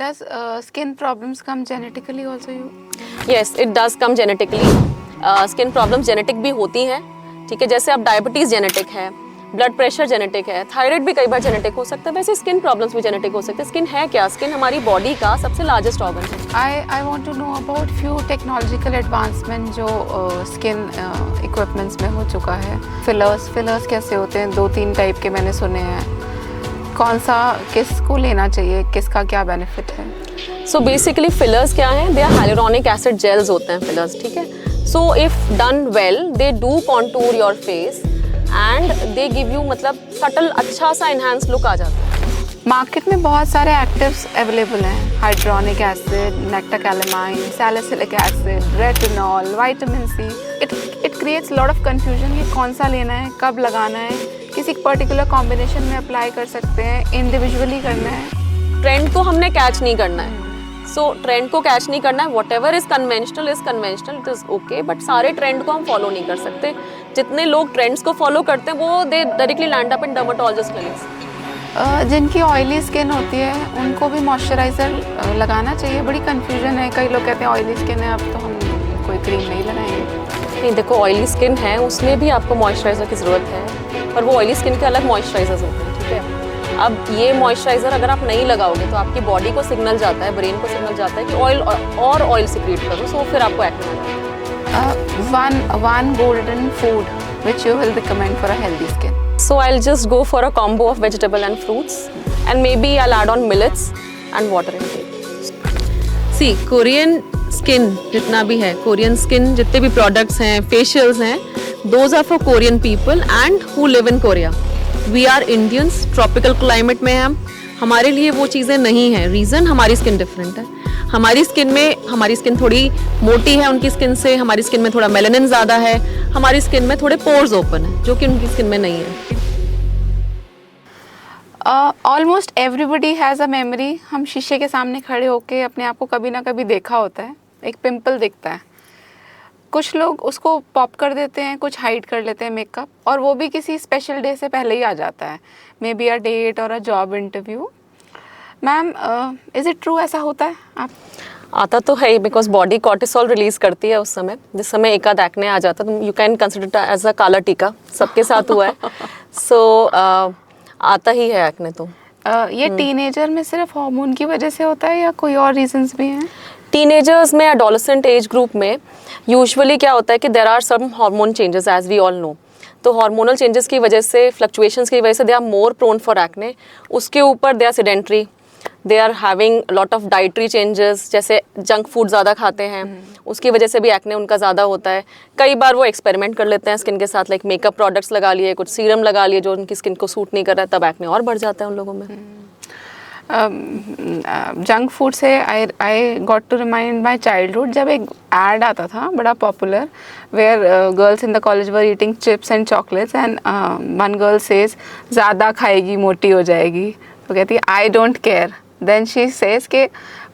Does skin problems come genetically also? Yes, it does come genetically. Skin problems genetic भी होती हैं, ठीक है. जैसे अब डायबिटीज़ जेनेटिक है, ब्लड प्रेशर जेनेटिक है, थायराइड भी कई बार जेनेटिक हो सकता है. वैसे स्किन प्रॉब्लम्स भी जेनेटिक हो सकते हैं. स्किन है क्या? स्किन हमारी बॉडी का सबसे लार्जेस्ट ऑर्गन है. I want to know about few technological advancement जो skin equipments में हो चुका है. Fillers कैसे होते हैं? 2-3 टाइप के मैंने सुने हैं. कौन सा किसको लेना चाहिए, किसका क्या बेनिफिट है? सो बेसिकली फिलर्स क्या हैं? They are hyaluronic acid gels होते हैं फिलर्स, ठीक है. So if done well they do contour your face and they give you मतलब सटल अच्छा सा इनहेंस लुक आ जाता है. मार्केट में बहुत सारे एक्टिव्स अवेलेबल हैं. हाइड्रोनिक एसिड, नेक्टाकैलामाइन, salicylic acid, retinol, vitamin C. It creates lot of confusion कि कौन सा लेना है, कब लगाना है, किसी पर्टिकुलर कॉम्बिनेशन में अप्लाई कर सकते हैं, इंडिविजुअली करना है. ट्रेंड को हमने कैच नहीं करना है. सो ट्रेंड को कैच नहीं करना है. What ever is conventional, it is okay, but सारे ट्रेंड को हम फॉलो नहीं कर सकते. जितने लोग ट्रेंड्स को फॉलो करते हैं वो they directly land up in dermatologist clinics. जिनकी ऑयली स्किन होती है उनको भी मॉइस्चराइज़र लगाना चाहिए. बड़ी कन्फ्यूजन है. कई लोग कहते हैं ऑयली स्किन है, अब तो हम कोई क्रीम नहीं लगाएंगे. नहीं, देखो ऑयली स्किन है उसमें भी आपको मॉइस्चराइज़र की ज़रूरत है, पर वो ऑयली स्किन के अलग मॉइस्चराइजर्स होते हैं, ठीक है. अब ये मॉइस्चराइज़र अगर आप नहीं लगाओगे तो आपकी बॉडी को सिग्नल जाता है, ब्रेन को सिग्नल जाता है कि ऑयल सिक्रीट करो, सो फिर आपको एक्ने होगा. One golden food which you will recommend for a healthy skin. So I'll just go for a combo of vegetable and fruits, and maybe I'll add on millets and water intake. See, Korean skin जितना भी है, Korean skin जितने भी products हैं, facials हैं, those are for Korean people and who live in Korea. We are Indians, tropical climate में हम, हमारे लिए वो चीज़ें नहीं हैं. रीज़न हमारी स्किन डिफरेंट है. हमारी स्किन थोड़ी मोटी है उनकी स्किन से, हमारी स्किन में थोड़ा मेलानिन ज़्यादा है, हमारी स्किन में थोड़े पोर्स ओपन है जो कि उनकी स्किन में नहीं है. Almost everybody has a memory. हम शीशे के सामने खड़े होके अपने आप को कभी ना कभी देखा होता है. एक पिंपल दिखता है. कुछ लोग उसको पॉप कर देते हैं, कुछ हाइड कर लेते हैं मेकअप, और वो भी किसी स्पेशल डे से पहले ही आ जाता है. मे बी अ डेट और a job interview. Ma'am, is it true, ऐसा होता है? आप आता तो है, बिकॉज बॉडी कॉर्टिसोल रिलीज करती है उस समय, जिस समय एक आध एक्ने आ जाता है. तो you can consider as a काला टीका. सबके साथ हुआ है. सो आता ही है एक्ने. तो ये टीनेजर में सिर्फ हार्मोन की वजह से होता है या कोई और रीजंस भी हैं? टीनेजर्स में, एडोलेसेंट एज ग्रुप में यूजुअली क्या होता है कि there are some hormone changes as we all know. तो हार्मोनल चेंजेस की वजह से, फ्लक्चुएशंस की वजह से they are more prone for acne. उसके ऊपर they are sedentary, they are having lot of dietary changes, जैसे जंक फूड ज़्यादा खाते हैं, उसकी वजह से भी एक्ने उनका ज़्यादा होता है. कई बार वो एक्सपेरिमेंट कर लेते हैं स्किन के साथ, लाइक मेकअप प्रोडक्ट्स लगा लिए, कुछ सीरम लगा लिए जो उनकी स्किन को सूट नहीं कर रहा है, तब एक्ने और बढ़ जाता है उन लोगों में. जंक फूड से I got to remind my childhood. जब एक एड आता था बड़ा popular, where girls in the college were eating chips and chocolates, and one girl says ज़्यादा खाएगी मोटी हो जाएगी. तो कहती है I don't care. Then she says के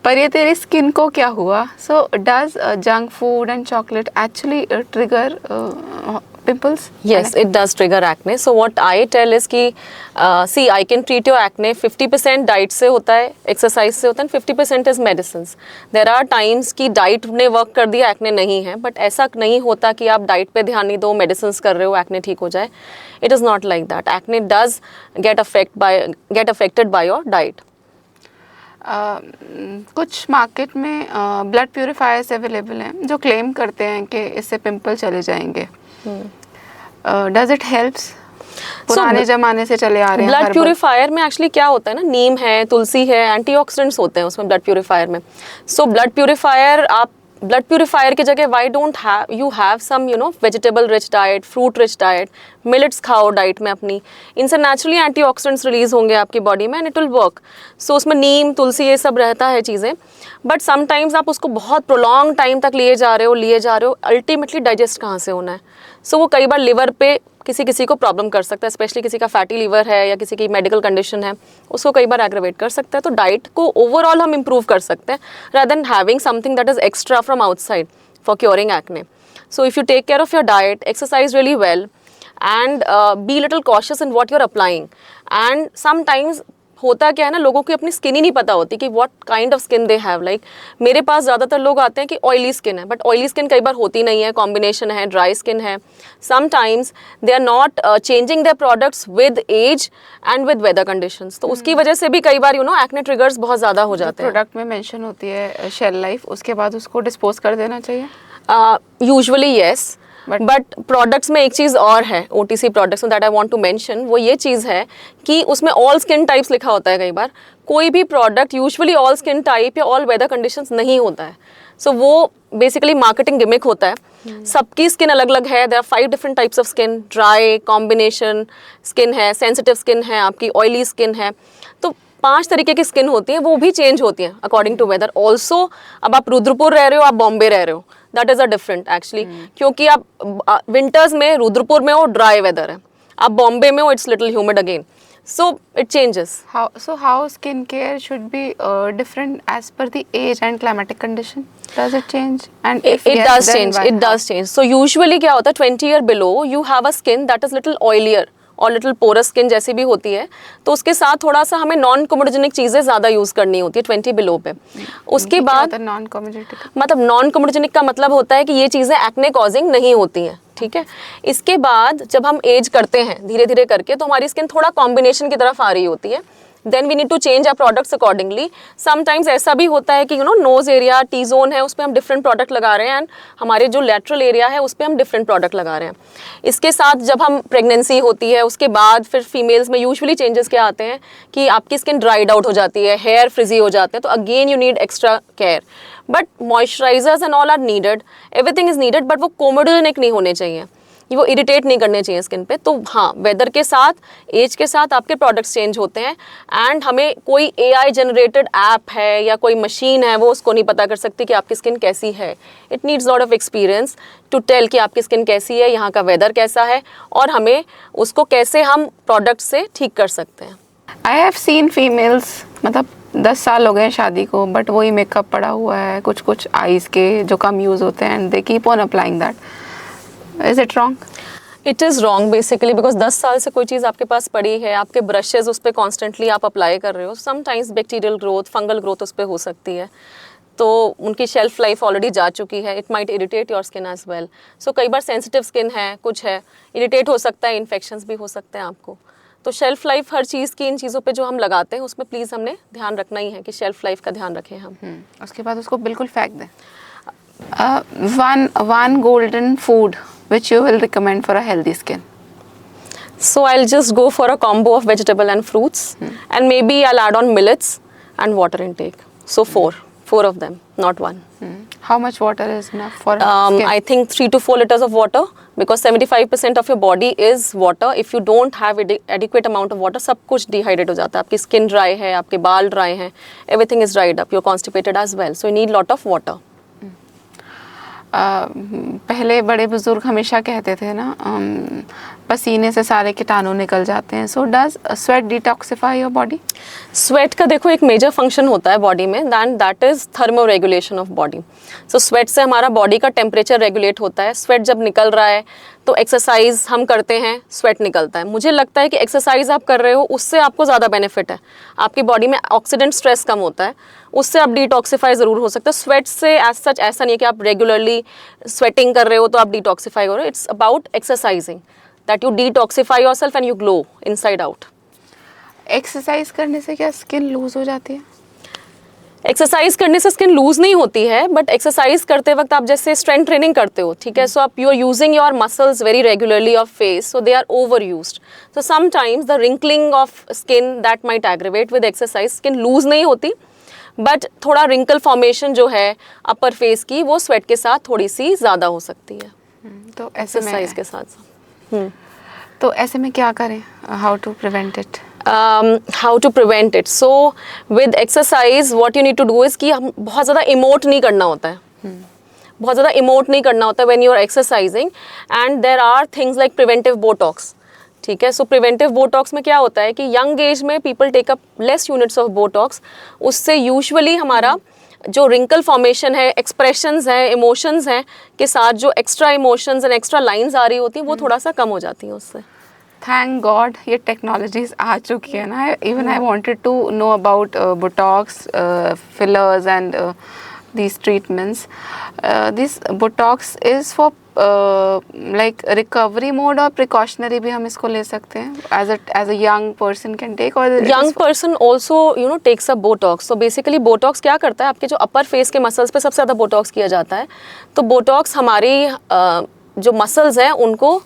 पर ये तेरी स्किन को क्या हुआ? So does junk food and chocolate actually trigger pimples? Yes, it does trigger acne. So what I tell is कि see, I can treat your acne. 50% diet से होता है, एक्सरसाइज से होता है, 50% is medicines. There are times कि diet ने work कर दिया, एक्ने नहीं है, बट ऐसा नहीं होता कि आप डाइट पे ध्यान नहीं दो, मेडिसिन्स कर रहे हो, एक्ने ठीक हो जाए. It is not like that. Acne does get affected by your diet. कुछ मार्केट में ब्लड प्यूरिफायर्स अवेलेबल हैं जो क्लेम करते हैं कि इससे पिंपल चले जाएंगे. Does it helps? पुराने जमाने से चले आ रहे हैं. ब्लड प्यूरिफायर में एक्चुअली क्या होता है ना, नीम है, तुलसी है, एंटीऑक्सीडेंट्स होते हैं उसमें ब्लड प्यूरिफायर में. सो ब्लड प्यूरिफायर की जगह why don't you have some vegetable rich diet, fruit rich diet, millets खाओ डाइट में अपनी. इनसे नेचुरली एंटीऑक्सीडेंट्स रिलीज होंगे आपकी बॉडी में एंड इट विल वर्क. सो उसमें नीम, तुलसी, ये सब रहता है चीज़ें. बट समटाइम्स आप उसको बहुत प्रोलॉन्ग टाइम तक लिए जा रहे हो, अल्टीमेटली डाइजेस्ट कहाँ से होना है. सो वो कई बार लिवर पे किसी को प्रॉब्लम कर सकता है, स्पेशली किसी का फैटी लिवर है या किसी की मेडिकल कंडीशन है, उसको कई बार एग्रेवेट कर सकता है. तो डाइट को ओवरऑल हम इम्प्रूव कर सकते हैं rather than having something that is extra from outside for curing acne. So if you take care of your diet, exercise really well, and be little cautious in what you're applying, and sometimes होता क्या है ना, लोगों की अपनी skin ही नहीं पता होती कि what kind of skin they have. Like मेरे पास ज़्यादातर लोग आते हैं कि ऑयली स्किन है, बट ऑयली स्किन कई बार होती नहीं है, कॉम्बिनेशन है, ड्राई स्किन है। Sometimes they are not changing their products with age and with weather conditions, तो उसकी वजह से भी कई बार एक्ने ट्रिगर्स बहुत ज़्यादा हो जाते हैं। प्रोडक्ट में मेंशन होती है शेल लाइफ, उसके बाद उसको डिस्पोज कर देना चाहिए। यूजुअली येस, बट प्रोडक्ट्स में एक चीज़ और है, OTC प्रोडक्ट्स में that I want to mention, वो ये चीज़ है कि उसमें ऑल स्किन टाइप्स लिखा होता है। कई बार कोई भी product usually all skin type या ऑल वेदर कंडीशंस नहीं होता है। सो वो बेसिकली मार्केटिंग गिमिक होता है। सबकी स्किन अलग अलग है। There are 5 different types of skin, dry, combination skin है, सेंसिटिव स्किन है, आपकी ऑयली स्किन है। तो 5 तरीके की स्किन होती है, वो भी चेंज होती है अकॉर्डिंग टू वेदर ऑल्सो। अब आप रुद्रपुर रह रहे हो, आप बॉम्बे रह रहे हो, that is a different actually, क्योंकि आप विंटर्स में रुद्रपुर में हो ड्राई वेदर है, आप बॉम्बे में हो it's little humid again, so it changes. How skincare should be different as per the age and climatic condition? Does it change? And if It yes, does then change. why? It does change. So usually क्या होता है, 20 year below you have a skin that is little oilier और little porous skin जैसी भी होती है, तो उसके साथ थोड़ा सा हमें नॉन कोमोडोजेनिक चीज़ें ज़्यादा यूज़ करनी होती है 20 बिलो पे। उसके बाद नॉन कोमोडोजेनिक मतलब नॉन कोमोडोजेनिक का मतलब होता है कि ये चीज़ें एक्ने कॉजिंग नहीं होती हैं, ठीक है। इसके बाद जब हम एज करते हैं धीरे धीरे करके, तो हमारी स्किन थोड़ा कॉम्बिनेशन की तरफ आ रही होती है, then we need to change our products accordingly. Sometimes ऐसा भी होता है कि नोज एरिया, टी जोन है, उस पर हम डिफरेंट प्रोडक्ट लगा रहे हैं, एंड हमारे जो लेटरल एरिया है उस पर हम डिफरेंट प्रोडक्ट लगा रहे हैं। इसके साथ जब हम प्रेगनेंसी होती है, उसके बाद फिर फीमेल्स में यूजुअली चेंजेस क्या आते हैं कि आपकी स्किन ड्राइड आउट हो जाती है, हेयर फ्रिजी हो जाते हैं, तो again you need extra care. But moisturisers and all are needed, everything is needed, but वो कोमोडोजेनिक नहीं होने चाहिए, वो इरिटेट नहीं करने चाहिए स्किन पे। तो हाँ, वेदर के साथ, एज के साथ आपके प्रोडक्ट्स चेंज होते हैं, एंड हमें कोई AI जनरेटेड ऐप है या कोई मशीन है वो उसको नहीं पता कर सकती कि आपकी स्किन कैसी है। It needs lot of experience to tell कि आपकी स्किन कैसी है, यहाँ का वेदर कैसा है, और हमें उसको कैसे हम प्रोडक्ट से ठीक कर सकते हैं। आई हैव सीन फीमेल्स, मतलब 10 साल हो गए शादी को, बट वही मेकअप पड़ा हुआ है, कुछ कुछ आईज के जो कम यूज़ होते हैं, and they keep on applying that. Is it wrong? It is wrong basically, because 10 साल से कोई चीज़ आपके पास पड़ी है, आपके ब्रशेज उस पर कॉन्स्टेंटली आप अप्लाई कर रहे हो, sometimes bacterial growth, fungal growth उस पर हो सकती है, तो उनकी शेल्फ लाइफ ऑलरेडी जा चुकी है। It might irritate your skin as well. So कई बार सेंसिटिव स्किन है, कुछ है, इरिटेट हो सकता है, इन्फेक्शंस भी हो सकते हैं आपको। तो शेल्फ लाइफ हर चीज़ की, इन चीज़ों पे जो हम लगाते हैं उसमें प्लीज़ हमने ध्यान रखना ही है कि शेल्फ लाइफ का ध्यान रखें हम। उसके बाद उसको बिल्कुल फेंक दें। One golden food which you will recommend for a healthy skin? So I'll just go for a combo of vegetable and fruits, and maybe I'll add on millets and water intake. So four of them, not one. How much water is enough for skin? I think 3 to 4 liters of water, because 75% of your body is water. If you don't have adequate amount of water, सब कुछ dehydrate हो जाता है, आपकी skin dry है, आपके बाल dry हैं, everything is dried up, you're constipated as well, so you need lot of water. पहले बड़े बुजुर्ग हमेशा कहते थे ना, पसीने से सारे कीटाणु निकल जाते हैं। So does sweat detoxify your body? Sweat का देखो एक मेजर फंक्शन होता है बॉडी में, that is thermo regulation of body. So sweat से हमारा बॉडी का टेम्परेचर रेगुलेट होता है। स्वेट जब निकल रहा है तो एक्सरसाइज हम करते हैं, स्वेट निकलता है। मुझे लगता है कि एक्सरसाइज आप कर रहे हो उससे आपको ज़्यादा बेनिफिट है, आपकी बॉडी में ऑक्सीडेंट स्ट्रेस कम होता है, उससे आप डिटॉक्सिफाई ज़रूर हो सकते हो। स्वेट से एज सच ऐसा नहीं है कि आप रेगुलरली स्वेटिंग कर रहे हो तो आप डिटॉक्सिफाई हो रहे हो। It's about exercising that you detoxify yourself and you glow inside out. Exercise करने से क्या स्किन लूज हो जाती है? एक्सरसाइज करने से स्किन लूज नहीं होती है, बट एक्सरसाइज करते वक्त आप जैसे स्ट्रेंथ ट्रेनिंग करते हो, ठीक है, सो आप you are using your muscles very regularly of face, so they are over used, so sometimes the wrinkling of skin that might aggravate with exercise. Skin loose नहीं होती, बट थोड़ा wrinkle formation जो है अपर face की, वो sweat के साथ थोड़ी सी ज़्यादा हो सकती है तो एक्सरसाइज के साथ। तो ऐसे में क्या करें? How to prevent it? how to prevent it? So with exercise what you need to do is कि हम बहुत ज़्यादा इमोट नहीं करना होता है, बहुत ज़्यादा इमोट नहीं करना होता है when you are exercising, and there are things like preventive botox, ठीक है। सो प्रिवेंटिव बोटॉक्स में क्या होता है कि यंग एज में people take up less units of Botox, उससे यूजुअली हमारा जो रिंकल फॉर्मेशन है, एक्सप्रेशंस हैं, इमोशंस हैं के साथ जो extra emotions and extra lines आ रही होती हैं वो थोड़ा सा कम हो जाती हैं उससे। थैंक गॉड ये टेक्नोलॉजीज आ चुकी है ना. Even I wanted to know about Botox, fillers and these treatments. This botox is for like recovery mode or precautionary भी हम इसको ले सकते हैं as a young person can take, or young person also takes a Botox. तो basically Botox क्या करता है, आपके जो अपर फेस के मसल्स पे सबसे ज़्यादा बोटॉक्स किया जाता है. तो बोटॉक्स हमारी जो मसल्स हैं उनको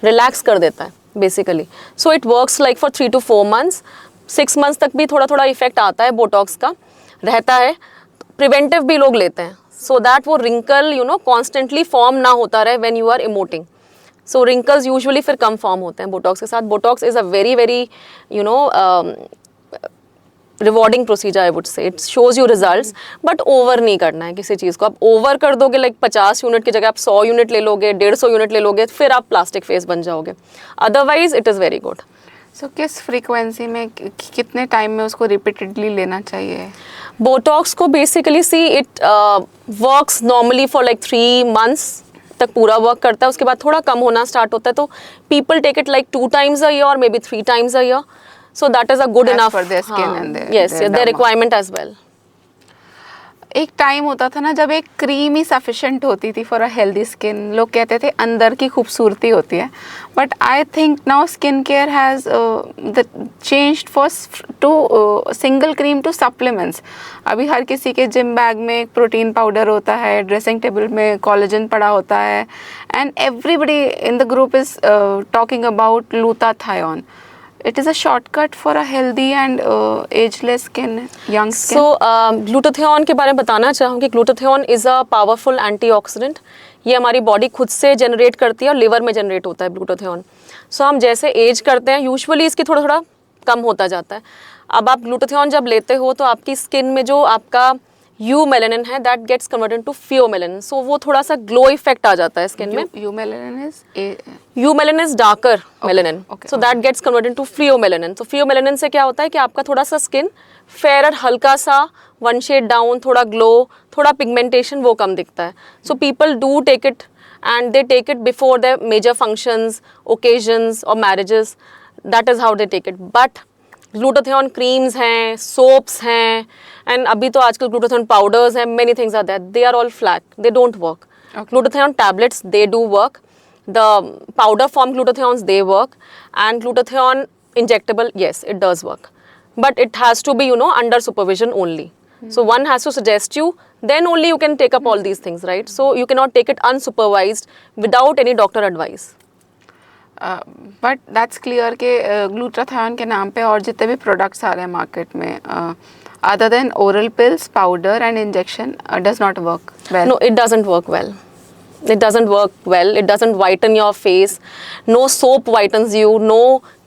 रिलैक्स कर देता है basically. So it works like for 3 to 4 months. 6 months तक भी थोड़ा थोड़ा इफेक्ट आता है बोटॉक्स का, रहता है. प्रिवेंटिव भी लोग लेते हैं सो दैट वो रिंकल कॉन्स्टेंटली फॉर्म ना होता रहे when you are emoting. So wrinkles usually फिर कम फॉर्म होते हैं बोटॉक्स के साथ. Botox is a very very rewarding procedure, I would say. It shows you results, but over नहीं करना है किसी चीज़ को. आप ओवर कर दोगे लाइक 50 यूनिट की जगह आप 100 यूनिट ले लोगे, 150 यूनिट ले लोगे, फिर आप प्लास्टिक फेस बन जाओगे. Otherwise it is very good. So किस फ्रीक्वेंसी में कितने टाइम में उसको रिपीटेडली लेना चाहिए? बोटॉक्स को basically see it works normally for like 3 months तक पूरा वर्क करता है. उसके बाद थोड़ा कम होना स्टार्ट होता है. तो people take it like 2 times a year or maybe 3 times a year. So that is a good As enough per their skin and their their derma. requirement as well. एक टाइम होता था ना जब एक cream ही sufficient होती थी for a healthy skin. लोग कहते थे अंदर की खूबसूरती होती है. But I think now skin care has changed for to single cream to supplements. अभी हर किसी के जिम बैग में एक प्रोटीन पाउडर होता है, ड्रेसिंग टेबल में कोलेजन पड़ा होता है, and everybody in the group is talking about glutathione. It is a shortcut for a healthy and ageless skin, young skin. So glutathione के बारे में बताना चाहूँगी. Glutathione is a powerful antioxidant. ये हमारी बॉडी खुद से जनरेट करती है और लिवर में जनरेट होता है ग्लूटाथियोन. सो हम जैसे एज करते हैं यूजुअली इसकी थोड़ा थोड़ा कम होता जाता है. अब आप ग्लूटाथियोन जब लेते हो तो आपकी स्किन में जो आपका यू मेलानिन है that gets converted to pheomelanin. So वो थोड़ा सा ग्लो इफेक्ट आ जाता है स्किन में. You melanin is darker melanin, so that gets converted to pheomelanin. तो फियोमेलानिन से क्या होता है कि आपका थोड़ा सा स्किन फेयर, हल्का सा 1 shade डाउन, थोड़ा ग्लो, थोड़ा पिगमेंटेशन वो कम दिखता है. So people do take it and they take it before the major functions, occasions और marriages. That is how they take it. But glutathione creams हैं, सोप्स हैं, एंड अभी तो आजकल ग्लूटाथियोन पाउडर्स हैं, many things are that. They are all flat, they don't work. Glutathione tablets they do work. The powder form glutathiones they work, and glutathione injectable, yes, it does work, but it has to be under supervision only. So one has to suggest you, then only you can take up all these things, right? So you cannot take it unsupervised without any doctor advice. But that's clear कि glutathione के नाम पे और जितने भी products आ रहे हैं market में, other than oral pills, powder and injection, does not work well. No, it doesn't work well. It doesn't work well. It doesn't whiten your face. No soap whitens you. No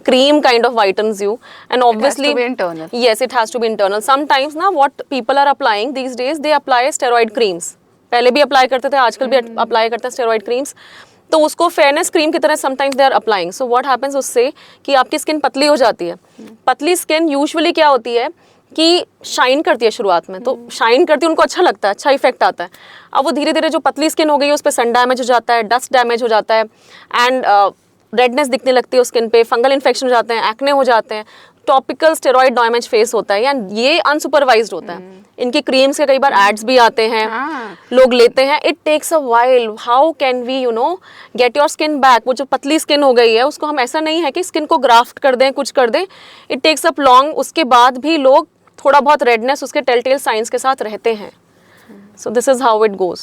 cream kind of whitens you. And obviously, it has to be internal. Yes, it has to be internal. Sometimes ना what people are applying these days, they apply steroid creams. पहले भी apply करते थे, आजकल भी apply करते हैं steroid creams. तो उसको फेयरनेस क्रीम की तरह sometimes they are applying. So what happens उससे कि आपकी स्किन पतली हो जाती है. पतली स्किन यूजुअली क्या होती है कि शाइन करती है शुरुआत में. तो शाइन करती है, उनको अच्छा लगता है, अच्छा इफेक्ट आता है. अब वो धीरे धीरे जो पतली स्किन हो गई है उस पर सन डैमेज हो जाता है, डस्ट डैमेज हो जाता है, एंड रेडनेस दिखने लगती है उस स्किन पे, फंगल इन्फेक्शन हो जाते हैं, एक्ने हो जाते हैं, टॉपिकल स्टेरॉइड डैमेज फेस होता है, एंड ये अनसुपरवाइज्ड होता है. इनकी क्रीम्स के कई बार एड्स भी आते हैं, लोग लेते हैं. It takes a while. How can we get your skin back. वो जो पतली स्किन हो गई है उसको हम ऐसा नहीं है कि स्किन को ग्राफ्ट कर दें, कुछ कर दें. It takes up long. उसके बाद भी लोग थोड़ा बहुत रेडनेस उसके टेलटेल साइंस के साथ रहते हैं. So this is how it goes.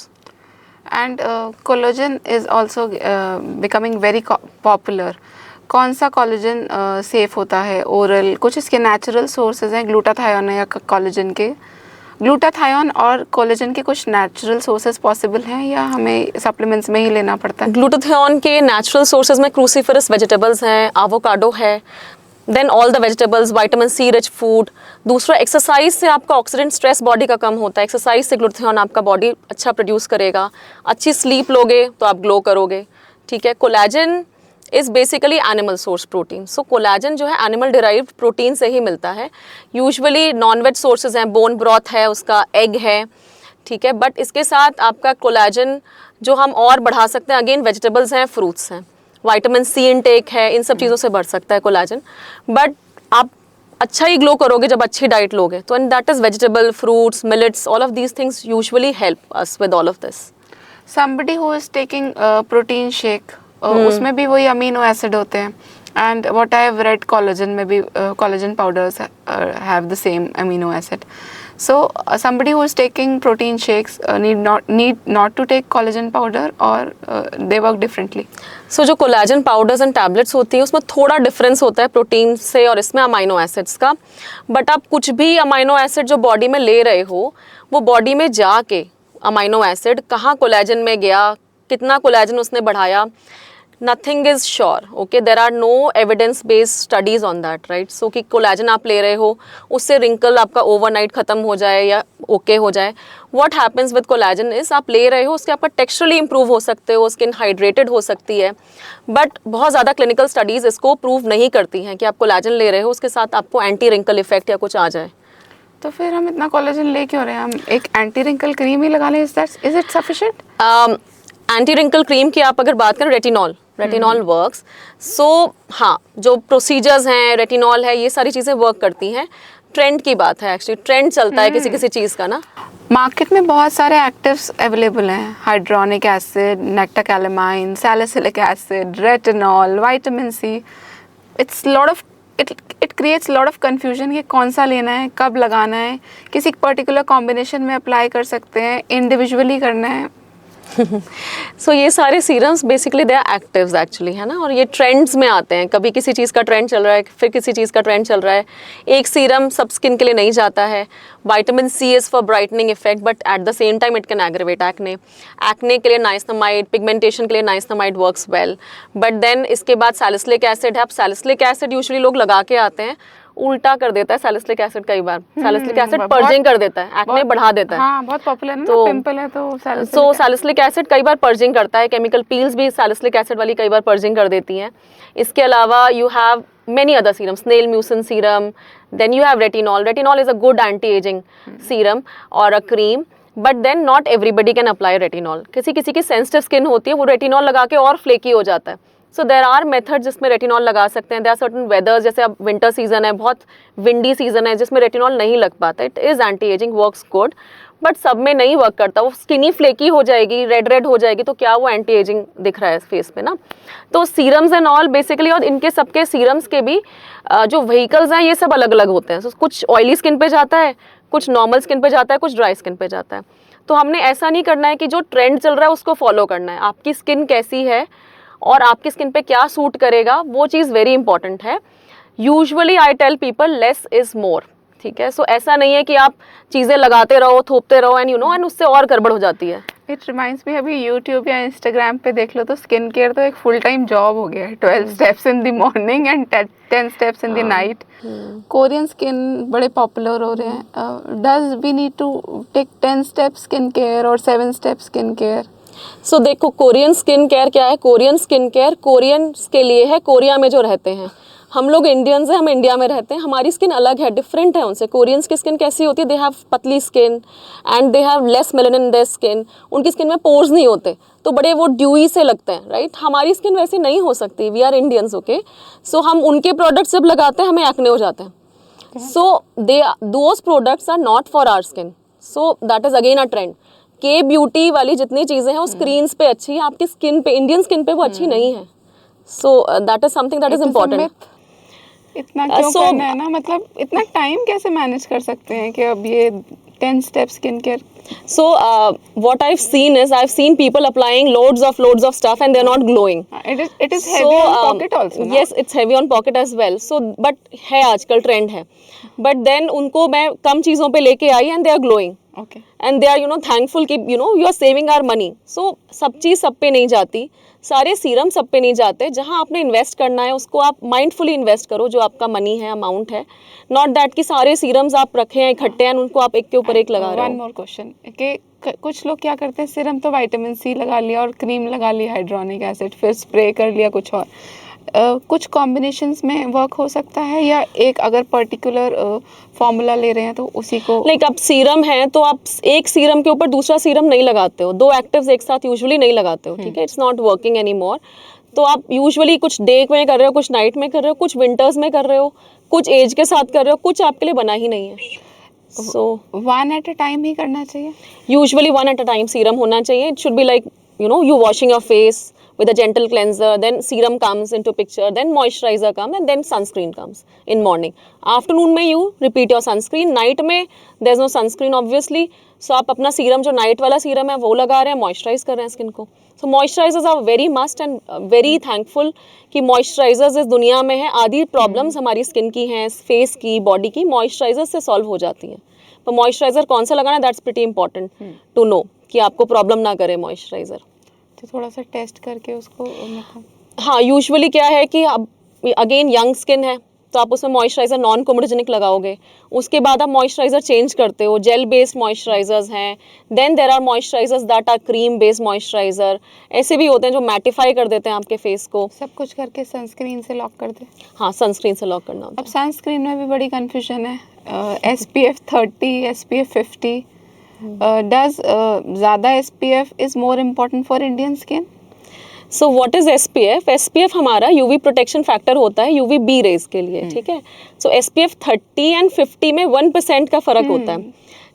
And collagen is also becoming very popular. कौन सा कोलेजन सेफ होता है ओरल? कुछ इसके नेचुरल सोर्सेज हैं ग्लूटाथायोन या कोलेजन के? ग्लूटाथायोन और कोलेजन के कुछ नेचुरल सोर्सेज पॉसिबल हैं या हमें सप्लीमेंट्स में ही लेना पड़ता है? ग्लूटाथायोन के नेचुरल सोर्सेज में क्रूसीफरस वेजिटेबल्स हैं, एवोकाडो है, then all the vegetables, vitamin C rich food. दूसरा, एक्सरसाइज से आपका ऑक्सीडेंट स्ट्रेस बॉडी का कम होता है. एक्सरसाइज से ग्लूटाथियोन आपका बॉडी अच्छा प्रोड्यूस करेगा. अच्छी स्लीप लोगे तो आप ग्लो करोगे. ठीक है. Collagen is basically animal source protein. So collagen जो है एनिमल डिराइव्ड प्रोटीन से ही मिलता है. यूजुअली नॉन वेज सोर्सेज हैं, बोन ब्रॉथ है, उसका एग है. ठीक है. बट इसके साथ आपका कोलेजन जो हम और बढ़ा सकते हैं, अगेन वेजिटेबल्स हैं, फ्रूट्स हैं. विटामिन सी इनटेक है, इन सब चीज़ों से बढ़ सकता है कोलाजन। बट आप अच्छा ही ग्लो करोगे जब अच्छी डाइट लोगे, तो and that is vegetable, fruits, millets, all of these things usually help us with all of this. somebody who is taking protein shake, उसमें भी वही अमीनो एसिड होते हैं, and what I have read, collagen में भी collagen powders have the same amino acid. So somebody who is taking protein shakes need not to take collagen powder, or they work differently. सो जो collagen powders and tablets होती हैं उसमें थोड़ा difference होता है protein से और इसमें अमाइनो एसिड्स का। बट आप कुछ भी अमाइनो एसिड जो बॉडी में ले रहे हो, वो बॉडी में जाके अमाइनो एसिड कहाँ कोलाजन में गया, कितना कोलाजन उसने बढ़ाया, nothing is sure. Okay, there are no evidence based studies on that, right. So कि कोलाजन आप ले रहे हो उससे रिंकल आपका ओवरनाइट खत्म हो जाए या ओके हो जाए। What happens with collagen is आप ले रहे हो, उसके आपका टेक्सचरली इंप्रूव हो सकते हो, स्किन हाइड्रेटेड हो सकती है, बट बहुत ज़्यादा क्लिनिकल स्टडीज़ इसको प्रूव नहीं करती हैं कि आप कोलाजन ले रहे हो उसके साथ आपको एंटी रिंकल इफेक्ट या कुछ आ जाए। तो फिर हम इतना कोलाजन ले क्यों रहे हैं? हम एक एंटी रिंकल क्रीम ही लगा लें, is it sufficient? Anti wrinkle cream की आप अगर बात करें, रेटिनॉल वर्क्स। सो हाँ, जो प्रोसीजर्स हैं, रेटिनॉल है, ये सारी चीज़ें वर्क करती हैं। ट्रेंड की बात है, एक्चुअली ट्रेंड चलता है किसी किसी चीज़ का ना। मार्केट में बहुत सारे एक्टिव्स अवेलेबल हैं, हाइड्रोनिक एसिड, नेक्टाकैलेमाइन, salicylic acid, retinol, vitamin C. It's lot of it creates lot of confusion कि कौन सा लेना है, कब लगाना है, किसी पर्टिकुलर कॉम्बिनेशन में अप्लाई कर सकते हैं, इंडिविजुअली करना है। सो ये सारे serums basically they are actives actually, है ना, और ये ट्रेंड्स में आते हैं। कभी किसी चीज़ का ट्रेंड चल रहा है, फिर किसी चीज़ का ट्रेंड चल रहा है। एक सीरम सब स्किन के लिए नहीं जाता है। Vitamin C is for brightening effect, but at the same time it can aggravate acne. Acne के लिए नाइसिनामाइड, पिगमेंटेशन के लिए niacinamide works well. But then इसके बाद सैलिसिलिक एसिड है। अब सैलिसिलिक एसिड यूजुअली लोग लगा के आते हैं, उल्टा कर देता है सैलिसिलिक एसिड। कई बार सैलिसिलिक एसिड पर्जिंग कर देता है, एक्ने बढ़ा देता है। हाँ, बहुत पॉपुलर है ना, तो पिंपल है तो सैलिसिलिक एसिड कई बार पर्जिंग करता है। केमिकल पील्स भी सैलिसिलिक एसिड वाली कई बार पर्जिंग कर देती हैं। इसके अलावा you have many other serums, snail mucin serum, then you have retinol. Retinol is a good anti-aging serum or a cream, but then not everybody can apply retinol. किसी किसी की sensitive skin होती है, वो retinol लगा के और flaky हो जाता है। So there are methods जिसमें retinol लगा सकते हैं। There are certain weathers, जैसे अब winter season है, बहुत windy season है, जिसमें retinol नहीं लग पाता। It is anti-aging, works good, but सब में नहीं वर्क करता। वो स्किनी फ्लेकी हो जाएगी, रेड हो जाएगी, तो क्या वो एंटी एजिंग दिख रहा है फेस पे ना। तो सीरम्स एंड ऑल बेसिकली, और इनके सबके सीरम्स के भी जो व्हीकल्स हैं ये सब अलग अलग होते हैं। so, कुछ ऑयली स्किन पे जाता है, कुछ नॉर्मल स्किन पे जाता है, कुछ ड्राई स्किन पे जाता है। तो हमने ऐसा नहीं करना है कि जो ट्रेंड चल रहा है उसको फॉलो करना है। आपकी स्किन कैसी है और आपकी स्किन पे क्या सूट करेगा, वो चीज़ वेरी इंपॉर्टेंट है। Usually I tell people less is more, ठीक है। सो ऐसा नहीं है कि आप चीज़ें लगाते रहो, थोपते रहो, एंड एंड उससे और गड़बड़ हो जाती है। इट रिमाइंड्स मी, अभी यूट्यूब या इंस्टाग्राम पे देख लो तो स्किन केयर तो एक फुल टाइम जॉब हो गया है। 12 steps in the morning and 10 steps in the night. Korean skin बड़े पॉपुलर हो रहे हैं। Does we need to take 10 step skin care और 7 स्टेप स्किन केयर? सो देखो, कोरियन स्किन केयर क्या है? कोरियन स्किन केयर कोरियंस के लिए है, कोरिया में जो रहते हैं। हम लोग इंडियंस हैं, हम इंडिया में रहते हैं, हमारी स्किन अलग है, डिफरेंट है उनसे। कोरियंस की स्किन कैसी होती है? दे हैव पतली skin and they have less melanin in their skin. उनकी स्किन में पोर्स नहीं होते, तो बड़े वो ड्यूई से लगते हैं, राइट। हमारी स्किन वैसे नहीं हो सकती, वी आर इंडियंस, ओके। सो हम उनके प्रोडक्ट्स जब लगाते हैं हमें एक्ने हो जाते हैं। So those products are not for our skin. So that is again a trend. के ब्यूटी वाली जितनी चीज़ें हैं वो स्क्रीन्स पे अच्छी है, आपकी स्किन पे, इंडियन स्किन पे वो अच्छी नहीं है। सो that is something that is important. इतना क्यों करना है ना, मतलब इतना टाइम कैसे मैनेज कर सकते हैं कि अब ये 10 step skin care? So what I've seen is I've seen people applying loads of stuff and they're not glowing. It is heavy on pocket also, ना? Yes, it's heavy on pocket as well. So but है आजकल trend है, but then उनको मैं कम चीज़ों पे लेके आई and they are glowing. Okay. And they are thankful कि you are saving our money. So सब चीज़ सब पे नहीं जाती, सारे सीरम सब पे नहीं जाते। जहाँ आपने इन्वेस्ट करना है उसको आप माइंडफुली इन्वेस्ट करो, जो आपका मनी है, अमाउंट है। नॉट दैट कि सारे सीरम्स आप रखे हैं इकट्ठे हैं, उनको आप एक के ऊपर एक लगा रहे हो। वन मोर क्वेश्चन कि कुछ लोग क्या करते हैं, सीरम तो विटामिन सी लगा लिया और क्रीम लगा ली हाइड्रोनिक एसिड, फिर स्प्रे कर लिया कुछ और। कुछ कॉम्बिनेशंस में वर्क हो सकता है, या एक अगर पर्टिकुलर फॉर्मूला ले रहे हैं तो उसी को? लाइक अब सीरम है तो आप एक सीरम के ऊपर दूसरा सीरम नहीं लगाते हो, 2 एक्टिव्स एक साथ यूजुअली नहीं लगाते हो, ठीक है। It's not working any more. तो आप यूजुअली कुछ डे में कर रहे हो, कुछ नाइट में कर रहे हो, कुछ विंटर्स में कर रहे हो, कुछ एज के साथ कर रहे हो, कुछ आपके लिए बना ही नहीं है। So one at a time ही करना चाहिए। Usually one at a time serum होना चाहिए। It should be like you washing your face with a gentle cleanser, then serum comes into picture, then moisturizer comes, and then sunscreen comes in morning. Afternoon में you repeat your sunscreen. Night में there's no sunscreen obviously, so आप अपना serum जो night वाला serum है वो लगा रहे हैं, मॉइस्चराइज कर रहे हैं स्किन को। So moisturisers are very must and very thankful कि मॉइस्चराइजर्स इस दुनिया में है। आधी प्रॉब्लम्स हमारी स्किन की हैं, फेस की, बॉडी की, मॉइस्चराइजर्स से सॉल्व हो जाती हैं। तो मॉइस्चराइजर कौन सा लगाना है, that's pretty important to know कि आपको प्रॉब्लम ना करे मॉइस्चराइजर। तो थोड़ा सा टेस्ट करके उसको हाँ, यूजुअली क्या है कि अब अगेन यंग स्किन है तो आप उसमें मॉइस्चराइजर नॉन कोमेडोजेनिक लगाओगे, उसके बाद आप मॉइस्चराइजर चेंज करते हो, जेल बेस्ड मॉइस्चराइजर्स हैं, then there are moisturisers that are cream based moisturiser, ऐसे भी होते हैं जो मैटिफाई कर देते हैं आपके फेस को। सब कुछ करके सनस्क्रीन से लॉक कर दे। हाँ, सनस्क्रीन से लॉक करना होता अब सनस्क्रीन में भी बड़ी कंफ्यूजन है, SPF 30, SPF 50। डज ज़्यादा SPF is more important for Indian skin? So what is SPF? SPF हमारा UV प्रोटेक्शन फैक्टर होता है UVB रेज के लिए, ठीक है। सो SPF 30 एंड 50 में 1% का फ़र्क होता है,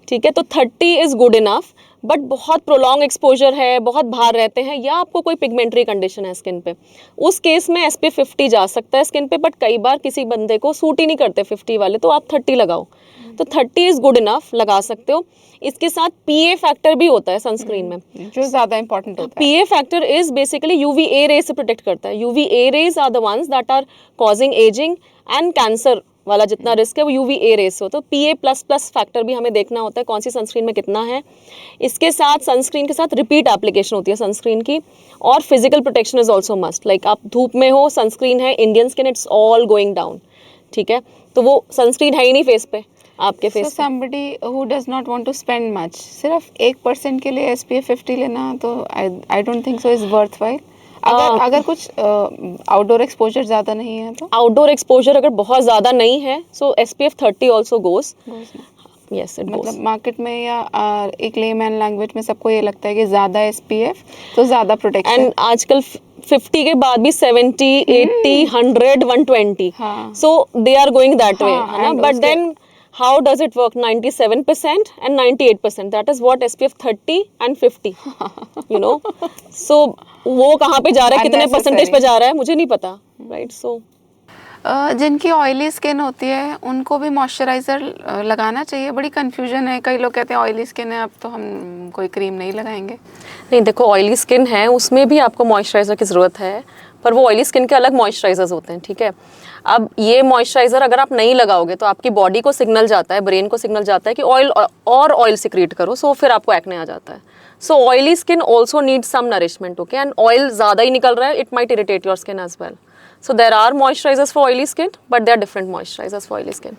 ठीक है। तो 30 इज़ गुड इनफ, बट बहुत प्रोलॉन्ग एक्सपोजर है, बहुत बाहर रहते हैं, या आपको कोई पिगमेंटरी कंडीशन है स्किन पे, उस केस में SPF 50 जा सकता है स्किन पे, बट कई बार किसी बंदे को सूट ही नहीं करते 50 वाले, तो आप 30 लगाओ। तो 30 इज़ गुड इनफ, लगा सकते हो। इसके साथ PA फैक्टर भी होता है सनस्क्रीन में, जो ज़्यादा इंपॉर्टेंट होता है। PA factor is basically UVA rays से प्रोटेक्ट करता है। UVA rays are the ones that are causing ageing and cancer वाला जितना रिस्क है वो UVA रेज से होता है। तो PA++ फैक्टर भी हमें देखना होता है कौन सी सनस्क्रीन में कितना है। इसके साथ सनस्क्रीन के साथ रिपीट एप्लीकेशन होती है सनस्क्रीन की, और physical protection is also must. Like आप धूप में हो, सनस्क्रीन है, Indian skin it's all going down, ठीक है, तो वो सनस्क्रीन है ही नहीं फेस पे आपके face. So somebody who does not want to spend much, सिर्फ 1% के लिए SPF 50 लेना, तो I don't think so is worthwhile। अगर कुछ आउटडोर एक्सपोजर ज़्यादा नहीं है तो? आउटडोर एक्सपोजर अगर बहुत ज़्यादा नहीं है सो SPF 30 also goes. Yes, it goes. मतलब मार्केट में या एक लेमैन लैंग्वेज में सबको ये लगता है कि ज़्यादा SPF तो ज़्यादा प्रोटेक्शन। एंड आजकल 50 के बाद भी 70, 80, 100, 120, so they are going that way, है ना। But then how does it work? 97% and 98%, that is what SPF 30 and 50, you know, so वो कहाँ पे जा रहा है, कितने परसेंटेज पे जा रहा है, मुझे नहीं पता, राइट। सो जिनकी ऑयली स्किन होती है उनको भी मॉइस्चराइज़र लगाना चाहिए। बड़ी कंफ्यूजन है, कई लोग कहते हैं ऑयली स्किन है अब तो हम कोई क्रीम नहीं लगाएंगे। नहीं, देखो, ऑयली स्किन है उसमें भी आपको मॉइस्चराइज़र की ज़रूरत है, पर वो ऑयली स्किन के अलग मॉइस्चराइजर्स होते हैं, ठीक है। अब ये मॉइस्चराइज़र अगर आप नहीं लगाओगे तो आपकी बॉडी को सिग्नल जाता है, ब्रेन को सिग्नल जाता है कि ऑयल सिक्रीट करो, सो फिर आपको एक्ने आ जाता है। So oily skin also needs some nourishment, okay, and oil ज़्यादा ही निकल रहा है, it might irritate your skin as well. So there are moisturizers for oily skin, but there are different moisturizers for oily skin.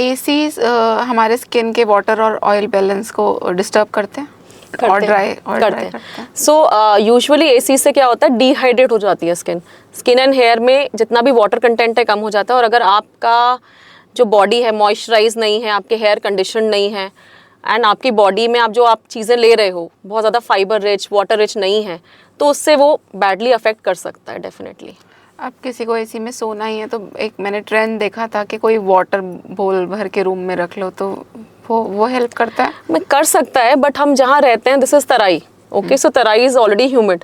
ACs हमारे skin के water और oil balance को disturb करते हैं और ड्राई करते हैं। सो यूजुअली AC से क्या होता है, डिहाइड्रेट हो जाती है स्किन एंड हेयर में जितना भी वाटर कंटेंट है कम हो जाता है। और अगर आपका जो बॉडी है मॉइस्चराइज नहीं है, आपके हेयर कंडीशन नहीं है, एंड आपकी बॉडी में आप जो चीज़ें ले रहे हो बहुत ज़्यादा फाइबर रिच, वाटर रिच नहीं है, तो उससे वो बैडली अफेक्ट कर सकता है डेफिनेटली। अब किसी को AC में सोना ही है तो एक मैंने ट्रेंड देखा था कि कोई वाटर बोल भर के रूम में रख लो, तो वो हेल्प करता है। मैं कर सकता है, बट हम जहाँ रहते हैं this is Terai, okay, so Terai is already humid,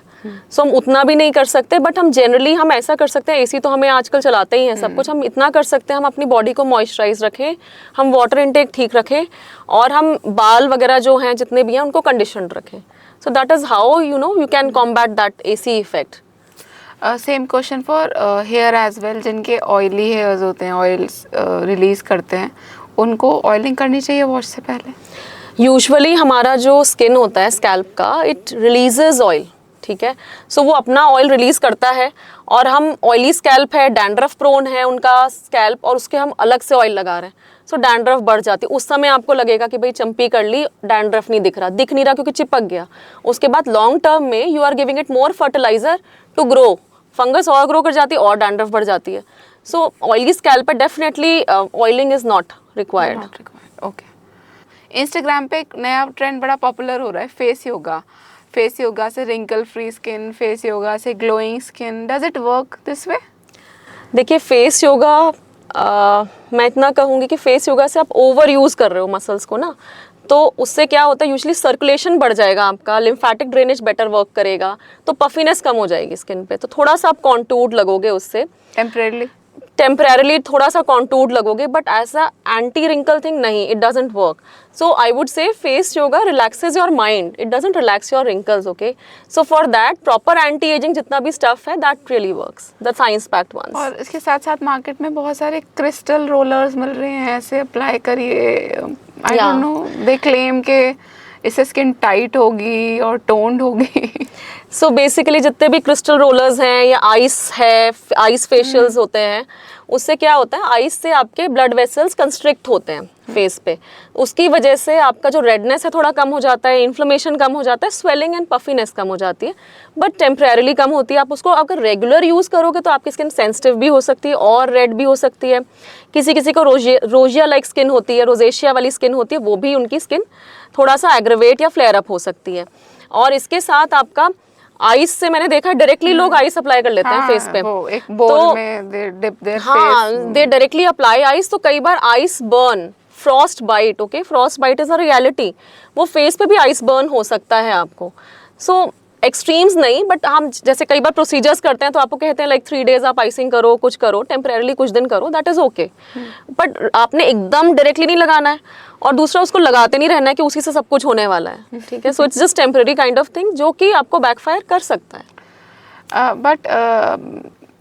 so हम उतना भी नहीं कर सकते। बट हम जनरली हम ऐसा कर सकते हैं, AC तो हमें आजकल चलाते ही हैं सब कुछ, हम इतना कर सकते हैं, हम अपनी बॉडी को मॉइस्चराइज रखें, हम वाटर इनटेक ठीक रखें, और हम बाल वगैरह जो हैं जितने भी हैं उनको कंडीशन रखें। So that is how you can combat that AC effect. Same question for hair as well. जिनके ऑयली हेयर्स होते हैं, ऑयल्स रिलीज करते हैं, उनको ऑयलिंग करनी चाहिए वॉश से पहले? यूजुअली हमारा जो स्किन होता है स्कैल्प का, इट रिलीजेज ऑयल, ठीक है। सो वो अपना ऑयल रिलीज करता है, और हम ऑयली स्कैल्प है, डैंड्रफ प्रोन है उनका स्कैल्प, और उसके हम अलग से ऑयल लगा रहे हैं, सो डैंड्रफ बढ़ जाती है। उस समय आपको लगेगा कि भाई चंपी कर ली, डैंड्रफ नहीं दिख रहा क्योंकि चिपक गया। उसके बाद लॉन्ग टर्म में you are giving it more fertilizer to grow, fungus और ग्रो कर जाती है और डैंड्रफ बढ़ जाती है। सो ऑयली स्कैल्प पर definitely oiling is not required. Okay. Instagram पे एक नया ट्रेंड बड़ा पॉपुलर हो रहा है, फेस योगा। फेस योगा से wrinkle free skin, face yoga से glowing skin, does it work this way? देखिए फेस योगा मैं इतना कहूँगी कि फेस योगा से आप ओवर यूज़ कर रहे हो मसल्स को ना, तो उससे क्या होता है यूजुअली सर्कुलेशन बढ़ जाएगा, आपका लिम्फेटिक ड्रेनेज बेटर वर्क करेगा, तो पफीनेस कम हो जाएगी स्किन पे, तो थोड़ा सा आप कॉन्टूर लगोगे उससे टेम्परेरली थोड़ा सा कॉन्टूर लगोगे, but as a anti wrinkle thing नहीं, it doesn't work. So I would say face yoga relaxes your mind, it doesn't relax your wrinkles. Okay, so for that proper anti ageing जितना भी stuff है that really works, the science packed ones. और इसके साथ साथ market में बहुत सारे क्रिस्टल रोलर्स मिल रहे हैं, ऐसे अप्लाई करिए, I don't know, they claim के इससे स्किन टाइट होगी और टोन्ड होगी. सो बेसिकली जितने भी क्रिस्टल रोलर्स हैं या आइस है, आइस फेशियल्स होते हैं, उससे क्या होता है आइस से आपके ब्लड वेसल्स कंस्ट्रिक्ट होते हैं फेस पे, उसकी वजह से आपका जो रेडनेस है थोड़ा कम हो जाता है, इन्फ्लेमेशन कम हो जाता है, स्वेलिंग एंड पफीनेस कम हो जाती है, बट टेम्परेरीली कम होती है. आप उसको अगर रेगुलर यूज़ करोगे तो आपकी स्किन सेंसिटिव भी हो सकती है और रेड भी हो सकती है. किसी किसी को रोजिया लाइक स्किन होती है, रोजेशिया वाली स्किन होती है, वो भी उनकी स्किन थोड़ा सा एग्रेवेट या फ्लेयर अप हो सकती है. और इसके साथ आपका आइस से मैंने देखा डायरेक्टली लोग आइस अप्लाई कर लेते हैं फेस पे, वो एक बोल में दे डिप देयर हाँ दे डायरेक्टली अप्लाई आइस, तो कई बार ice burn, frost bite, okay, frost bite is a reality, वो फेस पे भी आइस बर्न हो सकता है आपको. सो एक्सट्रीम्स नहीं, बट हम जैसे कई बार प्रोसीजर्स करते हैं तो आपको कहते हैं लाइक 3 days आप आइसिंग करो, कुछ करो टेम्परेरली, कुछ दिन करो, दैट इज ओके, बट आपने एकदम डायरेक्टली नहीं लगाना है, और दूसरा उसको लगाते नहीं रहना है कि उसी से सब कुछ होने वाला है. ठीक है, so it's just temporary kind of thing जो कि आपको बैकफायर कर सकता है. बट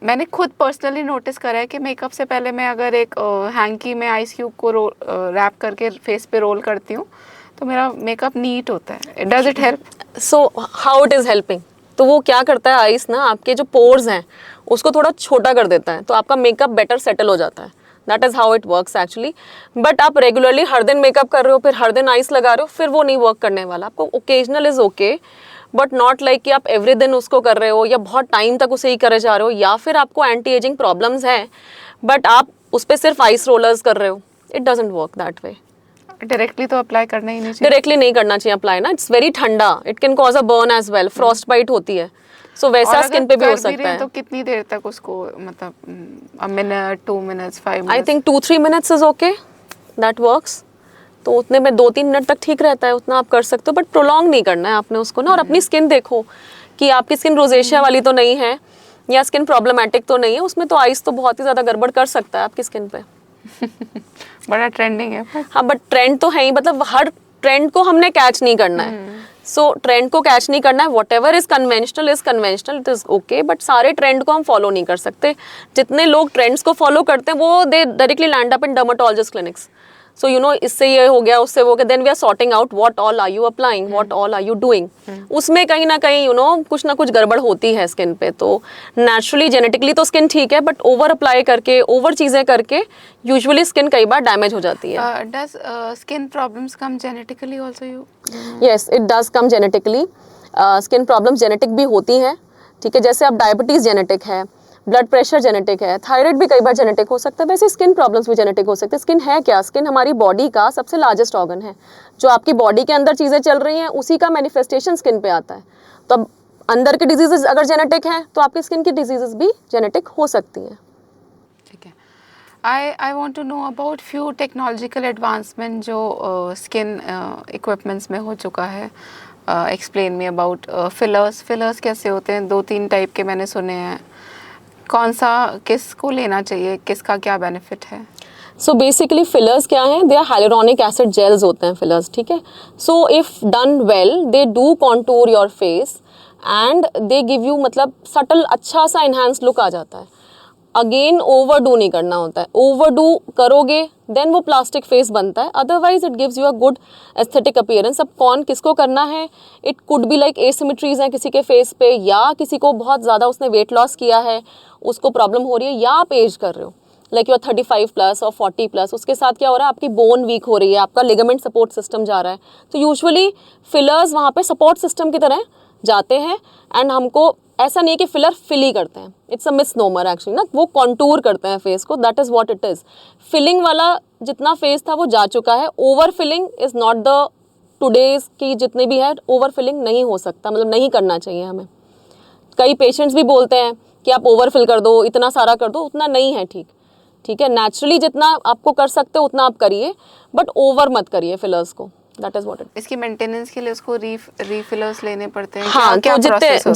मैंने खुद पर्सनली नोटिस करा है कि मेकअप से पहले मैं अगर एक हैंकी में आइस क्यूब को रैप करके फेस पे रोल करती हूँ तो मेरा मेकअप नीट होता है. Does it help? So how it is helping, तो वो क्या करता है आइस ना, आपके जो पोर्स हैं उसको थोड़ा छोटा कर देता है, तो आपका मेकअप बेटर सेटल हो जाता है. That is how it works actually. But आप रेगुलरली हर दिन मेकअप कर रहे हो, फिर हर दिन आइस लगा रहे हो, फिर वो नहीं वर्क करने वाला. आपको occasional is okay, but not like कि आप एवरी दिन उसको कर रहे हो या बहुत टाइम तक उसे ही करे जा रहे हो, या फिर आपको एंटी एजिंग प्रॉब्लम्स हैं बट आप उस पर सिर्फ आइस रोलर्स कर रहे हो. It doesn't work that way. Directly तो अप्लाई करना ही नहीं चाहिए. डायरेक्टली नहीं करना चाहिए अप्लाई ना, इट्स वेरी ठंडा, it can cause a burn as well, frost bite होती है, सो वैसा स्किन पे भी हो सकता है. तो कितनी देर तक उसको, मतलब a minute, 2 minutes, 5 minutes? I think 2-3 minutes is okay, that works. तो उतने में 2-3 मिनट तक ठीक रहता है, उतना आप कर सकते हो, बट प्रोलॉन्ग नहीं करना है आपने उसको ना. और अपनी स्किन देखो कि आपकी स्किन रोजेशिया वाली तो नहीं है या स्किन प्रॉब्लमेटिक तो नहीं है, उसमें तो आइस तो बहुत ही ज़्यादा गड़बड़ कर सकता है आपकी स्किन पे. बड़ा ट्रेंडिंग है. हाँ, बट ट्रेंड तो है ही, मतलब हर ट्रेंड को हमने कैच नहीं करना है. सो ट्रेंड को कैच नहीं करना है, what ever is conventional, it is okay, but सारे ट्रेंड को हम फॉलो नहीं कर सकते. जितने लोग ट्रेंड्स को फॉलो करते हैं वो they directly land up in dermatologist clinics. So you know, इससे ये हो गया, उससे वो हो गया, then we are sorting out what all are you applying, what all are you doing. उसमें कहीं ना कहीं यू नो कुछ ना कुछ गड़बड़ होती है स्किन पे. तो नेचुरली जेनेटिकली तो स्किन ठीक है, बट ओवर अप्लाई करके, ओवर चीज़ें करके यूजुअली स्किन कई बार डैमेज हो जाती है. Does skin problems come genetically also? Yes, it does come genetically. Skin problems genetic भी होती हैं. ठीक है, जैसे अब डायबिटीज़ जेनेटिक है, ब्लड प्रेशर जेनेटिक है, थायराइड भी कई बार जेनेटिक हो सकता है, वैसे स्किन प्रॉब्लम्स भी जेनेटिक हो सकते हैं. स्किन है क्या? स्किन हमारी बॉडी का सबसे लार्जेस्ट ऑर्गन है. जो आपकी बॉडी के अंदर चीज़ें चल रही हैं उसी का मैनिफेस्टेशन स्किन पे आता है. तो अब अंदर के डिजीजेज अगर जेनेटिक हैं तो आपकी स्किन की डिजीजेज भी जेनेटिक हो सकती हैं. ठीक है. I want to know about few technological advancement जो स्किन इक्विपमेंट्स में हो चुका है. Explain me about fillers. Fillers कैसे होते हैं? 2-3 टाइप के मैंने सुने हैं. कौन सा किसको लेना चाहिए, किसका क्या बेनिफिट है? सो बेसिकली फिलर्स क्या हैं? They are hyaluronic acid gels होते हैं फिलर्स. ठीक है, so if done well they do contour your face and they give you, मतलब सटल अच्छा सा इन्हांस लुक आ जाता है. अगेन ओवरडू नहीं करना होता है. ओवरडू करोगे देन वो प्लास्टिक फेस बनता है, otherwise it gives you a good aesthetic appearance. अब कौन किसको करना है, इट कुड बी लाइक एसिमेट्रीज हैं किसी के फेस पे, या किसी को बहुत ज़्यादा उसने वेट लॉस किया है, उसको प्रॉब्लम हो रही है, या आप एज कर रहे हो लाइक यू आर 35+ और 40+, उसके साथ क्या हो रहा है, आपकी बोन वीक हो रही है, आपका लिगामेंट सपोर्ट सिस्टम जा रहा है. तो यूजुअली फिलर्स वहाँ पे सपोर्ट सिस्टम की तरह जाते हैं. एंड हमको ऐसा नहीं कि फिलर फिल ही करते हैं, इट्स अ मिसनोमर एक्चुअली ना, वो कॉन्टूर करते हैं फेस को, that is what it is. Filling वाला जितना फेस था वो जा चुका है. Over filling is not the today's की जितने भी है ओवर फिलिंग नहीं हो सकता, मतलब नहीं करना चाहिए हमें। कई पेशेंट्स भी बोलते हैं कि आप ओवर फिल कर दो, इतना सारा कर दो, उतना नहीं है ठीक। ठीक है, नेचुरली जितना आपको कर सकते हो उतना आप करिए, बट ओवर मत करिए फिलर्स को। That is what it. इसकी मेंटेनेंस के लिए उसको रीफिलर्स लेने पड़ते हैं? हाँ, क्या तो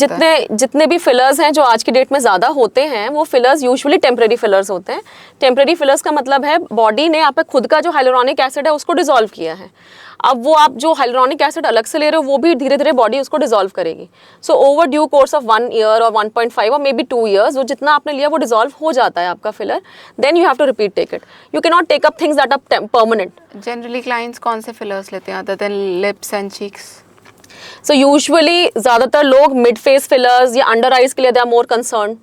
जितने भी फिलर्स हैं जो आज की डेट में ज़्यादा होते हैं, वो फिलर्स यूजुअली टेम्परेरी फिलर्स होते हैं। टेम्परेरी फिलर्स का मतलब है बॉडी ने यहाँ पे खुद का जो हाइलुरोनिक एसिड है उसको डिसॉल्व किया है। अब वो आप जो हाइलुरोनिक एसिड अलग से ले रहे हो वो भी धीरे धीरे बॉडी उसको डिसॉल्व करेगी। So over due course of 1 year और 1.5 और मे बी 2 ईयर्स वो जितना आपने लिया वो डिसॉल्व हो जाता है आपका filler. Then you have to repeat take it. You can not take up things that are permanent. Generally clients कौन से फिलर्स लेते हैं other than lips and cheeks? So usually ज़्यादातर लोग मिड फेस फिलर्स या अंडर आइज के लिए दे are more concern.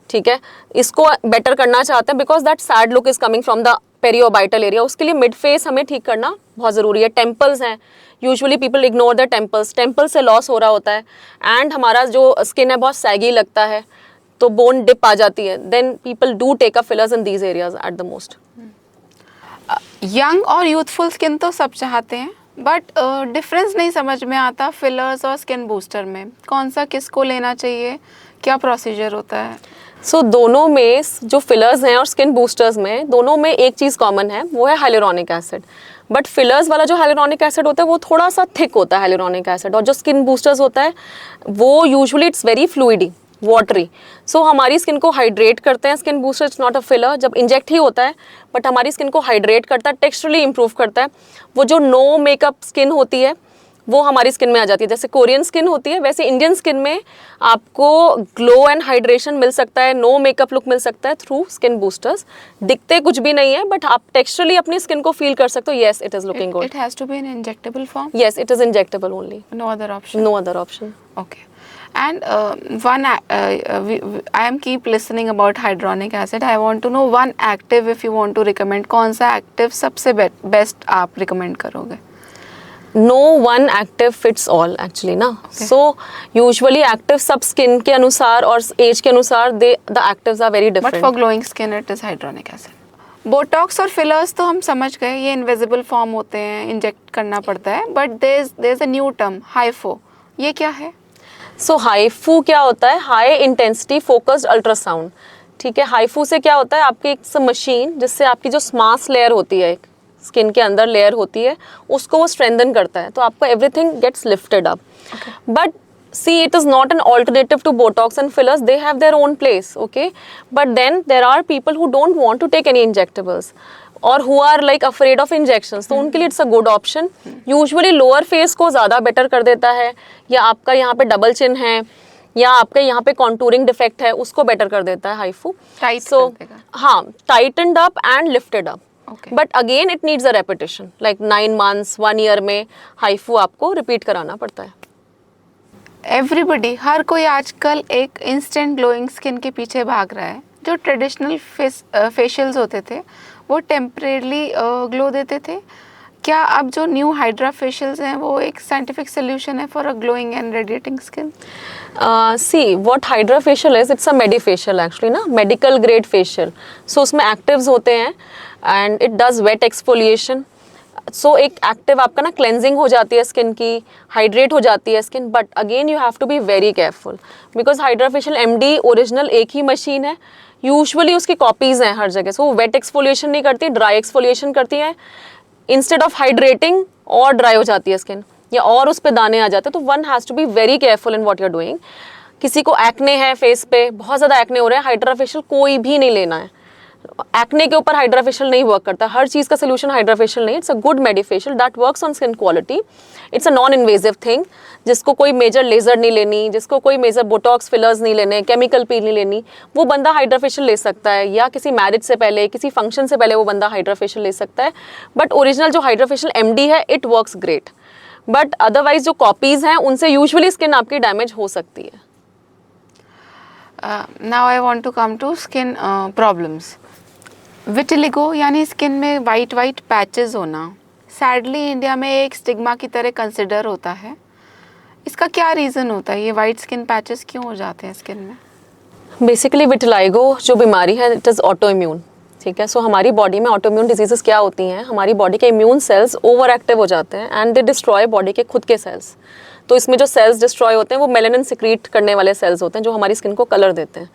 ठीक है, इसको बेटर करना चाहते हैं because that sad look is coming from the periorbital area. उसके लिए मिड फेस हमें ठीक करना बहुत ज़रूरी है। टेम्पल्स हैं, usually people ignore the temples. Temple से लॉस हो रहा होता है एंड हमारा जो स्किन है बहुत सैगी लगता है, तो बोन डिप आ जाती है। Then people do take up fillers in these areas at the most. Young और यूथफुल स्किन तो सब चाहते हैं, बट डिफरेंस नहीं समझ में आता फिलर्स और स्किन बूस्टर में। कौन सा किसको लेना चाहिए, क्या प्रोसीजर होता है? सो दोनों में जो फिलर्स हैं और स्किन बूस्टर्स में, दोनों में एक चीज़ कॉमन है, वो है हाइलुरोनिक एसिड। बट फिलर्स वाला जो हाइलुरोनिक एसिड होता है वो थोड़ा सा थिक होता है हाइलुरोनिक एसिड, और जो स्किन बूस्टर्स होता है वो यूजुअली इट्स वेरी फ्लूइडी, वाटरी। सो हमारी स्किन को हाइड्रेट करते हैं। Skin booster it's not a filler, जब इंजेक्ट ही होता है, बट हमारी स्किन को हाइड्रेट करता है, टेक्सचरली इंप्रूव करता है। वो जो नो मेकअप स्किन होती है वो हमारी स्किन में आ जाती है। जैसे कोरियन स्किन होती है, वैसे इंडियन स्किन में आपको ग्लो एंड हाइड्रेशन मिल सकता है, नो मेकअप लुक मिल सकता है थ्रू स्किन बूस्टर्स। दिखते कुछ भी नहीं है, बट आप टेक्सचरली अपनी स्किन को फील कर सकते हो, yes it is looking good. It has to be in injectable form? Yes, it is injectable only, no other option? No other option. Okay. And I am keep listening about hyaluronic acid. I want to know one active if you want to recommend. कौन सा active सबसे best आप recommend करोगे? No one active fits all actually ना। So usually active सब skin के अनुसार और age के अनुसार the actives are very different. But for glowing skin it is hyaluronic acid. Botox और फिलर्स तो हम समझ गए, ये इनविजिबल फॉर्म होते हैं, इंजेक्ट करना पड़ता है। But there is a new term HIFU, ये क्या है? सो हाइफू क्या होता है? High intensity focused ultrasound. ठीक है, हाइफू से क्या होता है, आपकी एक मशीन जिससे आपकी जो स्मास लेयर होती है, एक स्किन के अंदर लेयर होती है, उसको वो स्ट्रेंथन करता है, तो आपका everything gets lifted up. But see, it is not an alternative to Botox and fillers. They have their own place, okay? But then there are people who don't want to take any injectables or who are like afraid of injections. तो उनके लिए it's a good option. Usually lower face को ज़्यादा better कर देता है, या आपका यहाँ पे double chin है, या आपके यहाँ पे contouring defect है, उसको better कर देता है हाइफू। Tight so, कर देगा। हाँ, tightened up and lifted up. Okay. But again it needs a repetition. Like 9 months, 1 year में हाइफू आपको repeat कराना पड़ता है। एवरीबडी, हर कोई आजकल एक इंस्टेंट ग्लोइंग स्किन के पीछे भाग रहा है। जो ट्रेडिशनल फेशियल्स होते थे वो टेम्परेरली ग्लो देते थे, क्या अब जो न्यू हाइड्रा फेशियल्स हैं वो एक साइंटिफिक सोल्यूशन है for a glowing and radiating skin? See what hydra facial is, it's a medi facial actually ना, मेडिकल ग्रेड फेशियल। सो उसमें एक्टिव्स होते हैं and it does wet exfoliation. So एक active आपका ना क्लेंजिंग हो जाती है स्किन की, हाइड्रेट हो जाती है skin. But again you have to be very careful because hydra facial MD original एक ही मशीन है, यूजुअली उसकी कॉपीज हैं हर जगह। सो वेट एक्सफोलिएशन नहीं करती, ड्राई एक्सफोलिएशन करती है। इंस्टेड ऑफ हाइड्रेटिंग और ड्राई हो जाती है स्किन, या और उस पर दाने आ जाते हैं। तो one has to be very careful in what you are doing. किसी को एक्ने है फेस पे, बहुत ज़्यादा एक्ने हो रहे हैं, हाइड्रा फेशियल कोई भी नहीं लेना है। एक्ने के ऊपर हाइड्रा फेशियल नहीं वर्क करता, हर चीज़ का सोल्यूशन हाइड्रा फेशियल नहीं। It's a good medi facial that works on skin quality. It's a non invasive thing, जिसको कोई मेजर लेजर नहीं लेनी, जिसको कोई मेजर बोटॉक्स फिलर्स नहीं लेने, केमिकल पील नहीं लेनी, वो बंदा हाइड्रा फेशियल ले सकता है। या किसी मैरिज से पहले, किसी फंक्शन से पहले वो बंदा हाइड्रा फेशियल ले सकता है। बट ओरिजिनल जो हाइड्रा फेशियल एमडी है, it works great. But otherwise जो कॉपीज़ हैं उनसे यूजुअली स्किन आपकी डैमेज हो सकती है। Now I want to come to skin problems. Vitiligo यानी स्किन में वाइट वाइट पैचेस होना सैडली इंडिया में एक स्टिग्मा की तरह कंसिडर होता है। इसका क्या रीज़न होता है, ये वाइट स्किन पैचेस क्यों हो जाते हैं स्किन में? बेसिकली विटिलाइगो जो बीमारी है, इट इज़ ऑटो इम्यून। ठीक है। सो हमारी बॉडी में ऑटोइम्यून डिजीजेस क्या होती हैं, हमारी बॉडी के इम्यून सेल्स ओवर एक्टिव हो जाते हैं एंड दे डिस्ट्रॉय बॉडी के खुद के सेल्स। तो इसमें जो सेल्स डिस्ट्रॉय होते हैं वो मेलानिन सिक्रीट करने वाले सेल्स होते हैं जो हमारी स्किन को कलर देते हैं।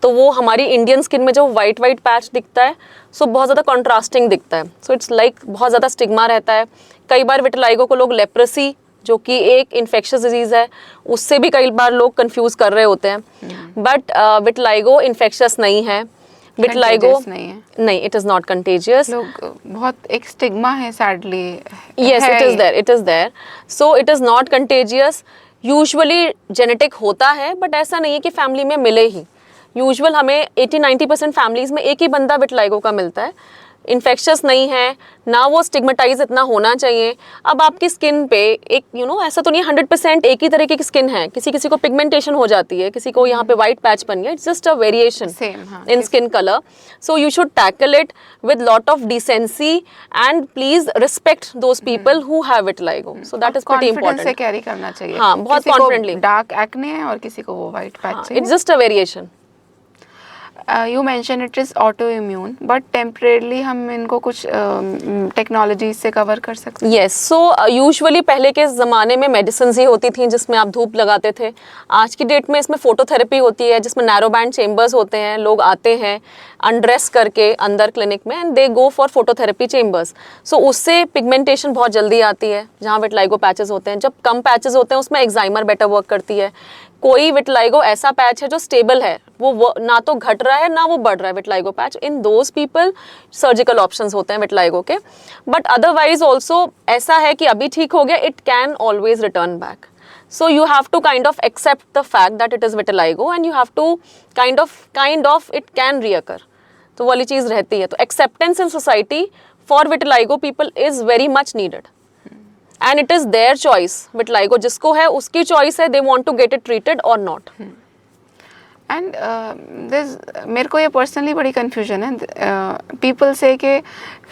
तो वो हमारी इंडियन स्किन में जो वाइट वाइट पैच दिखता है, सो बहुत ज़्यादा कॉन्ट्रास्टिंग दिखता है। सो इट्स लाइक बहुत ज़्यादा स्टिग्मा रहता है। कई बार विटिलाइगो को लोग लेप्रेसी, जो कि एक इन्फेक्शियस डिजीज़ है, उससे भी कई बार लोग कंफ्यूज कर रहे होते हैं। बट विटिलाइगो इन्फेक्शियस नहीं है। विटिलाइगो नहीं, इट इज़ नॉट कंटेजियस। लोग बहुत एक स्टिग्मा है sadly. Yes, it is there. So it is not contagious. Usually genetic होता है, बट ऐसा नहीं है कि फैमिली में मिले ही। यूजुअल हमें 80-90% फैमिलीज में एक ही बंदा विटिलाइगो का मिलता है। इन्फेक्शियस नहीं है ना, वो स्टिग्मेटाइज इतना होना चाहिए। अब आपकी स्किन पे एक ऐसा तो नहीं 100% एक ही तरीके की स्किन है। किसी किसी को पिगमेंटेशन हो जाती है, किसी को यहाँ पे वाइट पैच बन गया। It's just a variation in skin colour. So you should tackle it with lot of decency and please respect those people who have vitiligo. So that is pretty important. से carry करना चाहिए। हाँ, बहुत confidently. Dark acne है और किसी को वो वाइट पैच है। It's just a variation. You mentioned it is autoimmune, but temporarily हम इनको कुछ टेक्नोलॉजी से कवर कर सकते हैं। यस, सो यूजुअली पहले के ज़माने में मेडिसिन ही होती थी जिसमें आप धूप लगाते थे। आज की डेट में इसमें फोटोथेरेपी होती है, जिसमें नैरो बैंड चेम्बर्स होते हैं। लोग आते हैं अनड्रेस करके अंदर क्लिनिक में and they go for phototherapy chambers. So उससे पिगमेंटेशन बहुत जल्दी आती है जहाँ विटिलाइगो पैचेस होते हैं। जब कम पैचेस होते हैं उसमें एक्साइमर बेटर वर्क करती है। कोई विटिलाइगो ऐसा पैच है जो स्टेबल है, वो ना तो घट रहा है ना वो बढ़ रहा है vitiligo patch, in those people surgical options होते हैं विटिलाइगो के। बट अदरवाइज ऑल्सो ऐसा है कि अभी ठीक हो गया, it can always return back. So you have to kind of accept the fact that it is vitiligo and you have to kind of it can reoccur. तो वाली चीज़ रहती है। तो acceptance in society for vitiligo people is very much needed. And it is their choice. Vitiligo जिसको है उसकी choice है, they want to get it treated or not. And मेरे को ये पर्सनली बड़ी कन्फ्यूजन है। पीपल से कि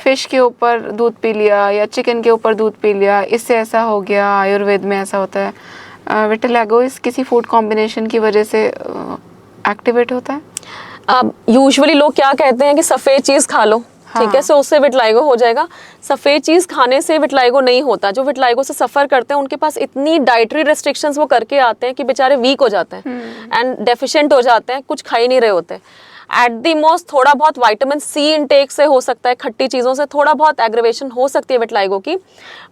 फ़िश के ऊपर दूध पी लिया या चिकन के ऊपर दूध पी लिया, इससे ऐसा हो गया। आयुर्वेद में ऐसा होता है। विटिलाइगो इस किसी फूड कॉम्बिनेशन की वजह से एक्टिवेट होता है। अब यूजुअली लोग क्या कहते हैं कि सफ़ेद चीज़ खा लो, ठीक है, सो उससे विटिलाइगो हो जाएगा। सफ़ेद चीज़ खाने से विटिलाइगो नहीं होता। जो विटिलाइगो से सफ़र करते हैं उनके पास इतनी डाइटरी रेस्ट्रिक्शंस वो करके आते हैं कि बेचारे वीक हो जाते हैं एंड डेफिशिएंट हो जाते हैं, कुछ खा ही नहीं रहे होते। एट दी मोस्ट थोड़ा बहुत विटामिन सी इनटेक से हो सकता है, खट्टी चीज़ों से थोड़ा बहुत एग्रेवेशन हो सकती है विटिलाइगो की।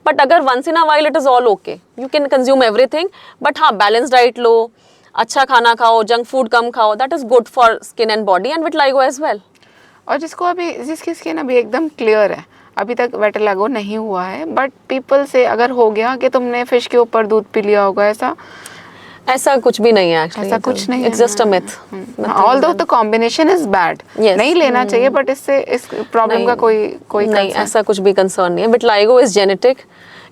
बट अगर once in a while it is all okay, you can consume everything. But हाँ, बैलेंस डाइट लो, अच्छा खाना खाओ, जंक फूड कम खाओ, that is good for skin and body and vitiligo as well. और जिसकी स्किन अभी एकदम क्लियर है, अभी तक विटिलाइगो नहीं हुआ है, बट पीपल से अगर हो गया कि तुमने फिश के ऊपर दूध पी लिया होगा, ऐसा कुछ भी नहीं है एक्चुअली। ऐसा कुछ नहीं है। It's just a myth. Although the combination is bad, नहीं लेना चाहिए, बट इससे इस प्रॉब्लम का कोई नहीं, ऐसा कुछ भी कंसर्न नहीं है। Vitiligo is genetic,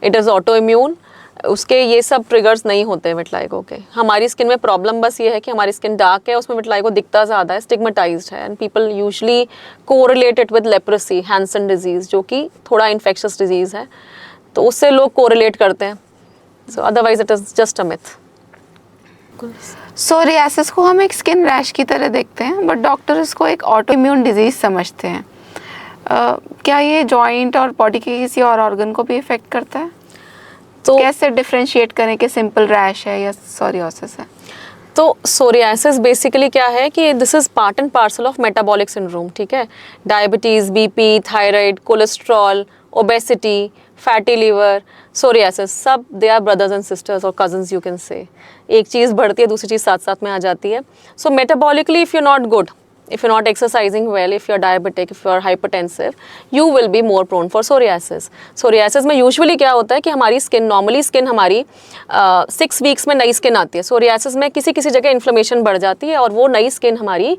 it is auto immune. उसके ये सब ट्रिगर्स नहीं होते हैं विटिलाइगो के। हमारी स्किन में प्रॉब्लम बस ये है कि हमारी स्किन डार्क है, उसमें विटिलाइगो दिखता ज़्यादा है, स्टिग्मेटाइज्ड है and people usually correlate it with leprosy, Hansen disease, जो कि थोड़ा इन्फेक्शियस डिजीज़ है, तो उससे लोग कोरिलेट करते हैं। सो otherwise it is just a myth. Psoriasis को हम एक स्किन रैश की तरह देखते हैं, बट डॉक्टर इसको एक ऑटो इम्यून डिजीज समझते हैं। क्या ये जॉइंट और बॉडी के किसी और ऑर्गन को भी इफेक्ट करता है? तो कैसे डिफरेंशिएट करें कि सिंपल रैश है या सोरियासिस है? तो सोरियासिस बेसिकली क्या है कि this is part and parcel of metabolic syndrome, ठीक है। Diabetes, BP, thyroid, cholesterol, obesity, fatty liver, psoriasis, सब they are brothers and sisters और कजन्स, यू कैन से। एक चीज़ बढ़ती है, दूसरी चीज़ साथ साथ में आ जाती है। So metabolically if you not good, if you're not exercising well, if you're diabetic, if you're hypertensive, you will be more prone for psoriasis. Psoriasis में usually क्या होता है कि हमारी स्किन, नॉर्मली स्किन हमारी 6 वीक्स में नई स्किन आती है। सोरियासिस में किसी किसी जगह इन्फ्लेमेशन बढ़ जाती है और वो नई स्किन हमारी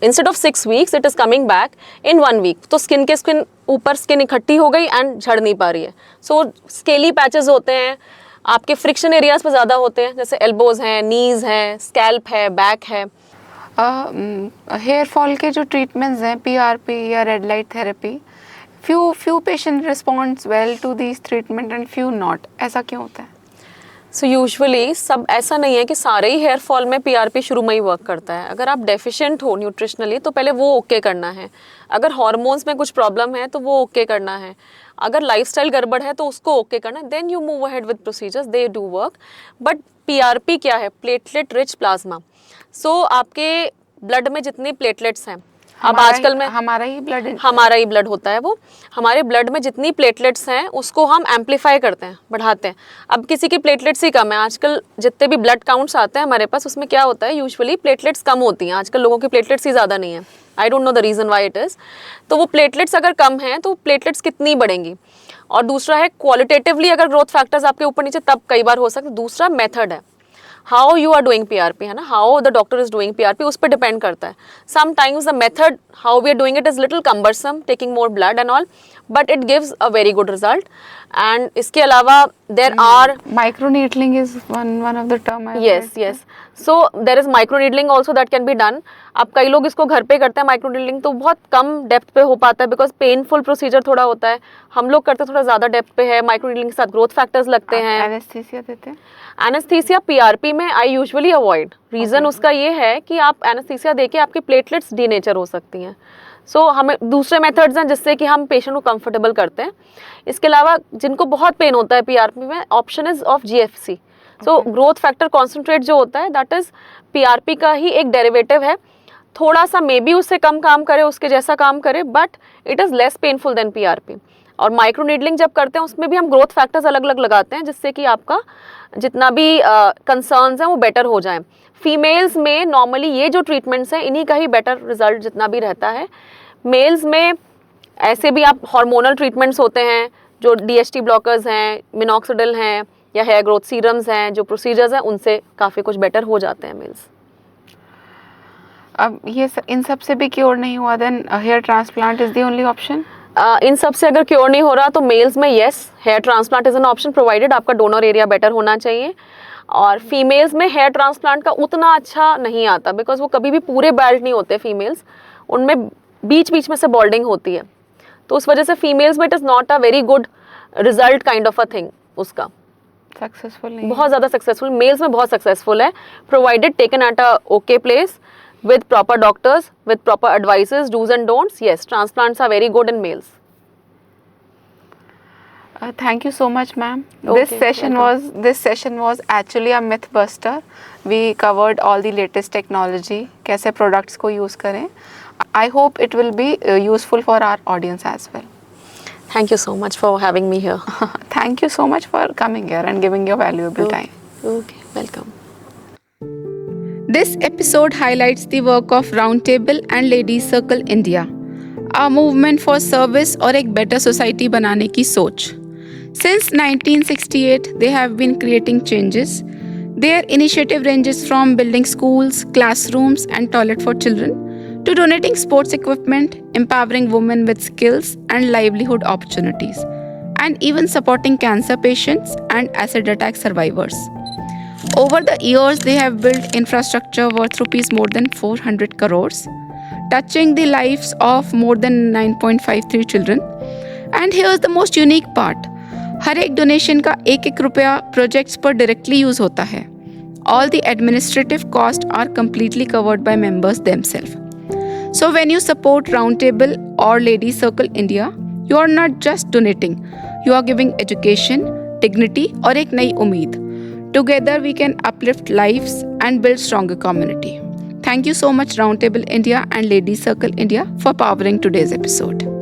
instead of 6 weeks it is coming back in 1 week. तो स्किन ऊपर स्किन इकट्ठी हो गई एंड झड़ नहीं पा रही है। सो स्केली पैचेस होते हैं, आपके फ्रिक्शन एरियाज पर ज़्यादा होते हैं, जैसे एल्बोज हैं, नीज हैं, स्कैल्प है, बैक है। हेयर फॉल के जो ट्रीटमेंट्स हैं, PRP या red light therapy, few patient responds well to these treatment and few not, ऐसा क्यों होता है? सो यूजुअली सब ऐसा नहीं है कि सारे ही हेयर फॉल में पीआरपी शुरू में ही वर्क करता है. अगर आप डेफिशिएंट हो न्यूट्रिशनली तो पहले वो ओके करना है. अगर हार्मोन्स में कुछ प्रॉब्लम है तो वो ओके करना है. अगर लाइफस्टाइल गड़बड़ है तो उसको ओके करना है. Then you move ahead with procedures, they do work. But PRP क्या है? Platelet rich plasma. सो आपके ब्लड में जितनी प्लेटलेट्स हैं, अब आजकल में हमारा ही ब्लड होता है वो. हमारे ब्लड में जितनी प्लेटलेट्स हैं उसको हम एम्पलीफाई करते हैं, बढ़ाते हैं. अब किसी की प्लेटलेट्स ही कम है. आजकल जितने भी ब्लड काउंट्स आते हैं हमारे पास, उसमें क्या होता है, यूजुअली प्लेटलेट्स कम होती हैं. आजकल लोगों की प्लेटलेट्स ही ज़्यादा नहीं है. I don't know the reason why it is. तो वो प्लेटलेट्स अगर कम हैं तो प्लेटलेट्स कितनी बढ़ेंगी. और दूसरा है क्वालिटेटिवली अगर ग्रोथ फैक्टर्स आपके ऊपर नीचे तब कई बार हो सकता है. दूसरा मेथड है, how you are doing PRP, है ना, how the doctor is doing PRP, उस पर डिपेंड करता है. Sometimes the method how we are doing it is little cumbersome, taking more blood and all, but it gives a very good result. And इसके अलावा there are microneedling is one of the term I yes read. yes so there is microneedling also that can be done. अब कई लोग इसको घर पे करते हैं माइक्रोनीडलिंग, तो बहुत कम डेप्थ पे हो पाता है बिकॉज पेनफुल प्रोसीजर थोड़ा होता है. हम लोग करते थोड़ा ज़्यादा डेप्थ पे है. माइक्रोनीडलिंग के साथ ग्रोथ फैक्टर्स लगते हैं. एनेस्थीसिया देते हैं? एनेस्थीसिया पीआरपी में आई यूजुअली अवॉइड. रीज़न उसका ये है कि आप एनेस्थीसिया देके आपकी प्लेटलेट्स डीनेचर हो सकती हैं. सो हमें दूसरे मेथड्स हैं जिससे कि हम पेशेंट को कंफर्टेबल करते हैं. इसके अलावा जिनको बहुत पेन होता है पीआरपी में, option is of GFC. So growth factor concentrate जो होता है दैट इज पीआरपी का ही एक डेरिवेटिव है. थोड़ा सा मे बी उससे कम काम करे, उसके जैसा काम करे, but it is less painful than PRP. और माइक्रोनीडलिंग जब करते हैं उसमें भी हम ग्रोथ फैक्टर्स अलग अलग लगाते हैं जिससे कि आपका जितना भी कंसर्न्स हैं वो बेटर हो जाएं. फीमेल्स में नॉर्मली ये जो ट्रीटमेंट्स हैं इन्हीं का ही बेटर रिजल्ट जितना भी रहता है. मेल्स में ऐसे भी आप हार्मोनल ट्रीटमेंट्स होते हैं जो डीएचटी ब्लॉकर्स हैं, मिनॉक्सिडिल हैं, या हेयर ग्रोथ सीरम्स हैं, जो प्रोसीजर्स हैं उनसे काफ़ी कुछ बेटर हो जाते हैं मेल्स. अब ये इन सब से भी क्योर नहीं हुआ, then hair transplant is the only option? इन सब से अगर क्योर नहीं हो रहा तो मेल्स में yes, hair transplant is an option provided आपका डोनर एरिया बेटर होना चाहिए. और फीमेल्स में हेयर ट्रांसप्लांट का उतना अच्छा नहीं आता बिकॉज वो कभी भी पूरे बेल्ट नहीं होते फीमेल्स, उनमें बीच बीच में से बॉल्डिंग होती है. तो उस वजह से फीमेल्स में it is not a very good result kind of a thing. उसका सक्सेसफुल नहीं, बहुत ज़्यादा सक्सेसफुल. मेल्स में बहुत सक्सेसफुल है provided taken at a okay place with proper doctors, with proper advices, do's and don'ts. Yes, transplants are very good in males. Thank you so much, ma'am. Okay, This session was actually a myth buster. We covered all the latest technology, कैसे products को use करें. I hope it will be useful for our audience as well. Thank you so much for having me here. Thank you so much for coming here and giving your valuable time. Okay, welcome. This episode highlights the work of Roundtable and Ladies Circle India, a movement for service और एक better society बनाने की सोच. Since 1968, they have been creating changes. Their initiative ranges from building schools, classrooms, and toilet for children to donating sports equipment, empowering women with skills and livelihood opportunities, and even supporting cancer patients and acid attack survivors. Over the years, they have built infrastructure worth rupees more than 400 crores, touching the lives of more than 9.53 children. And here's the most unique part. हर एक donation का एक रुपया projects पर directly use होता है. All the administrative costs are completely covered by members themselves. So when you support Roundtable or Ladies Circle India, you are not just donating, you are giving education, dignity और एक नई उम्मीद. Together we can uplift lives and build stronger community. Thank you so much Roundtable India and Ladies Circle India for powering today's episode.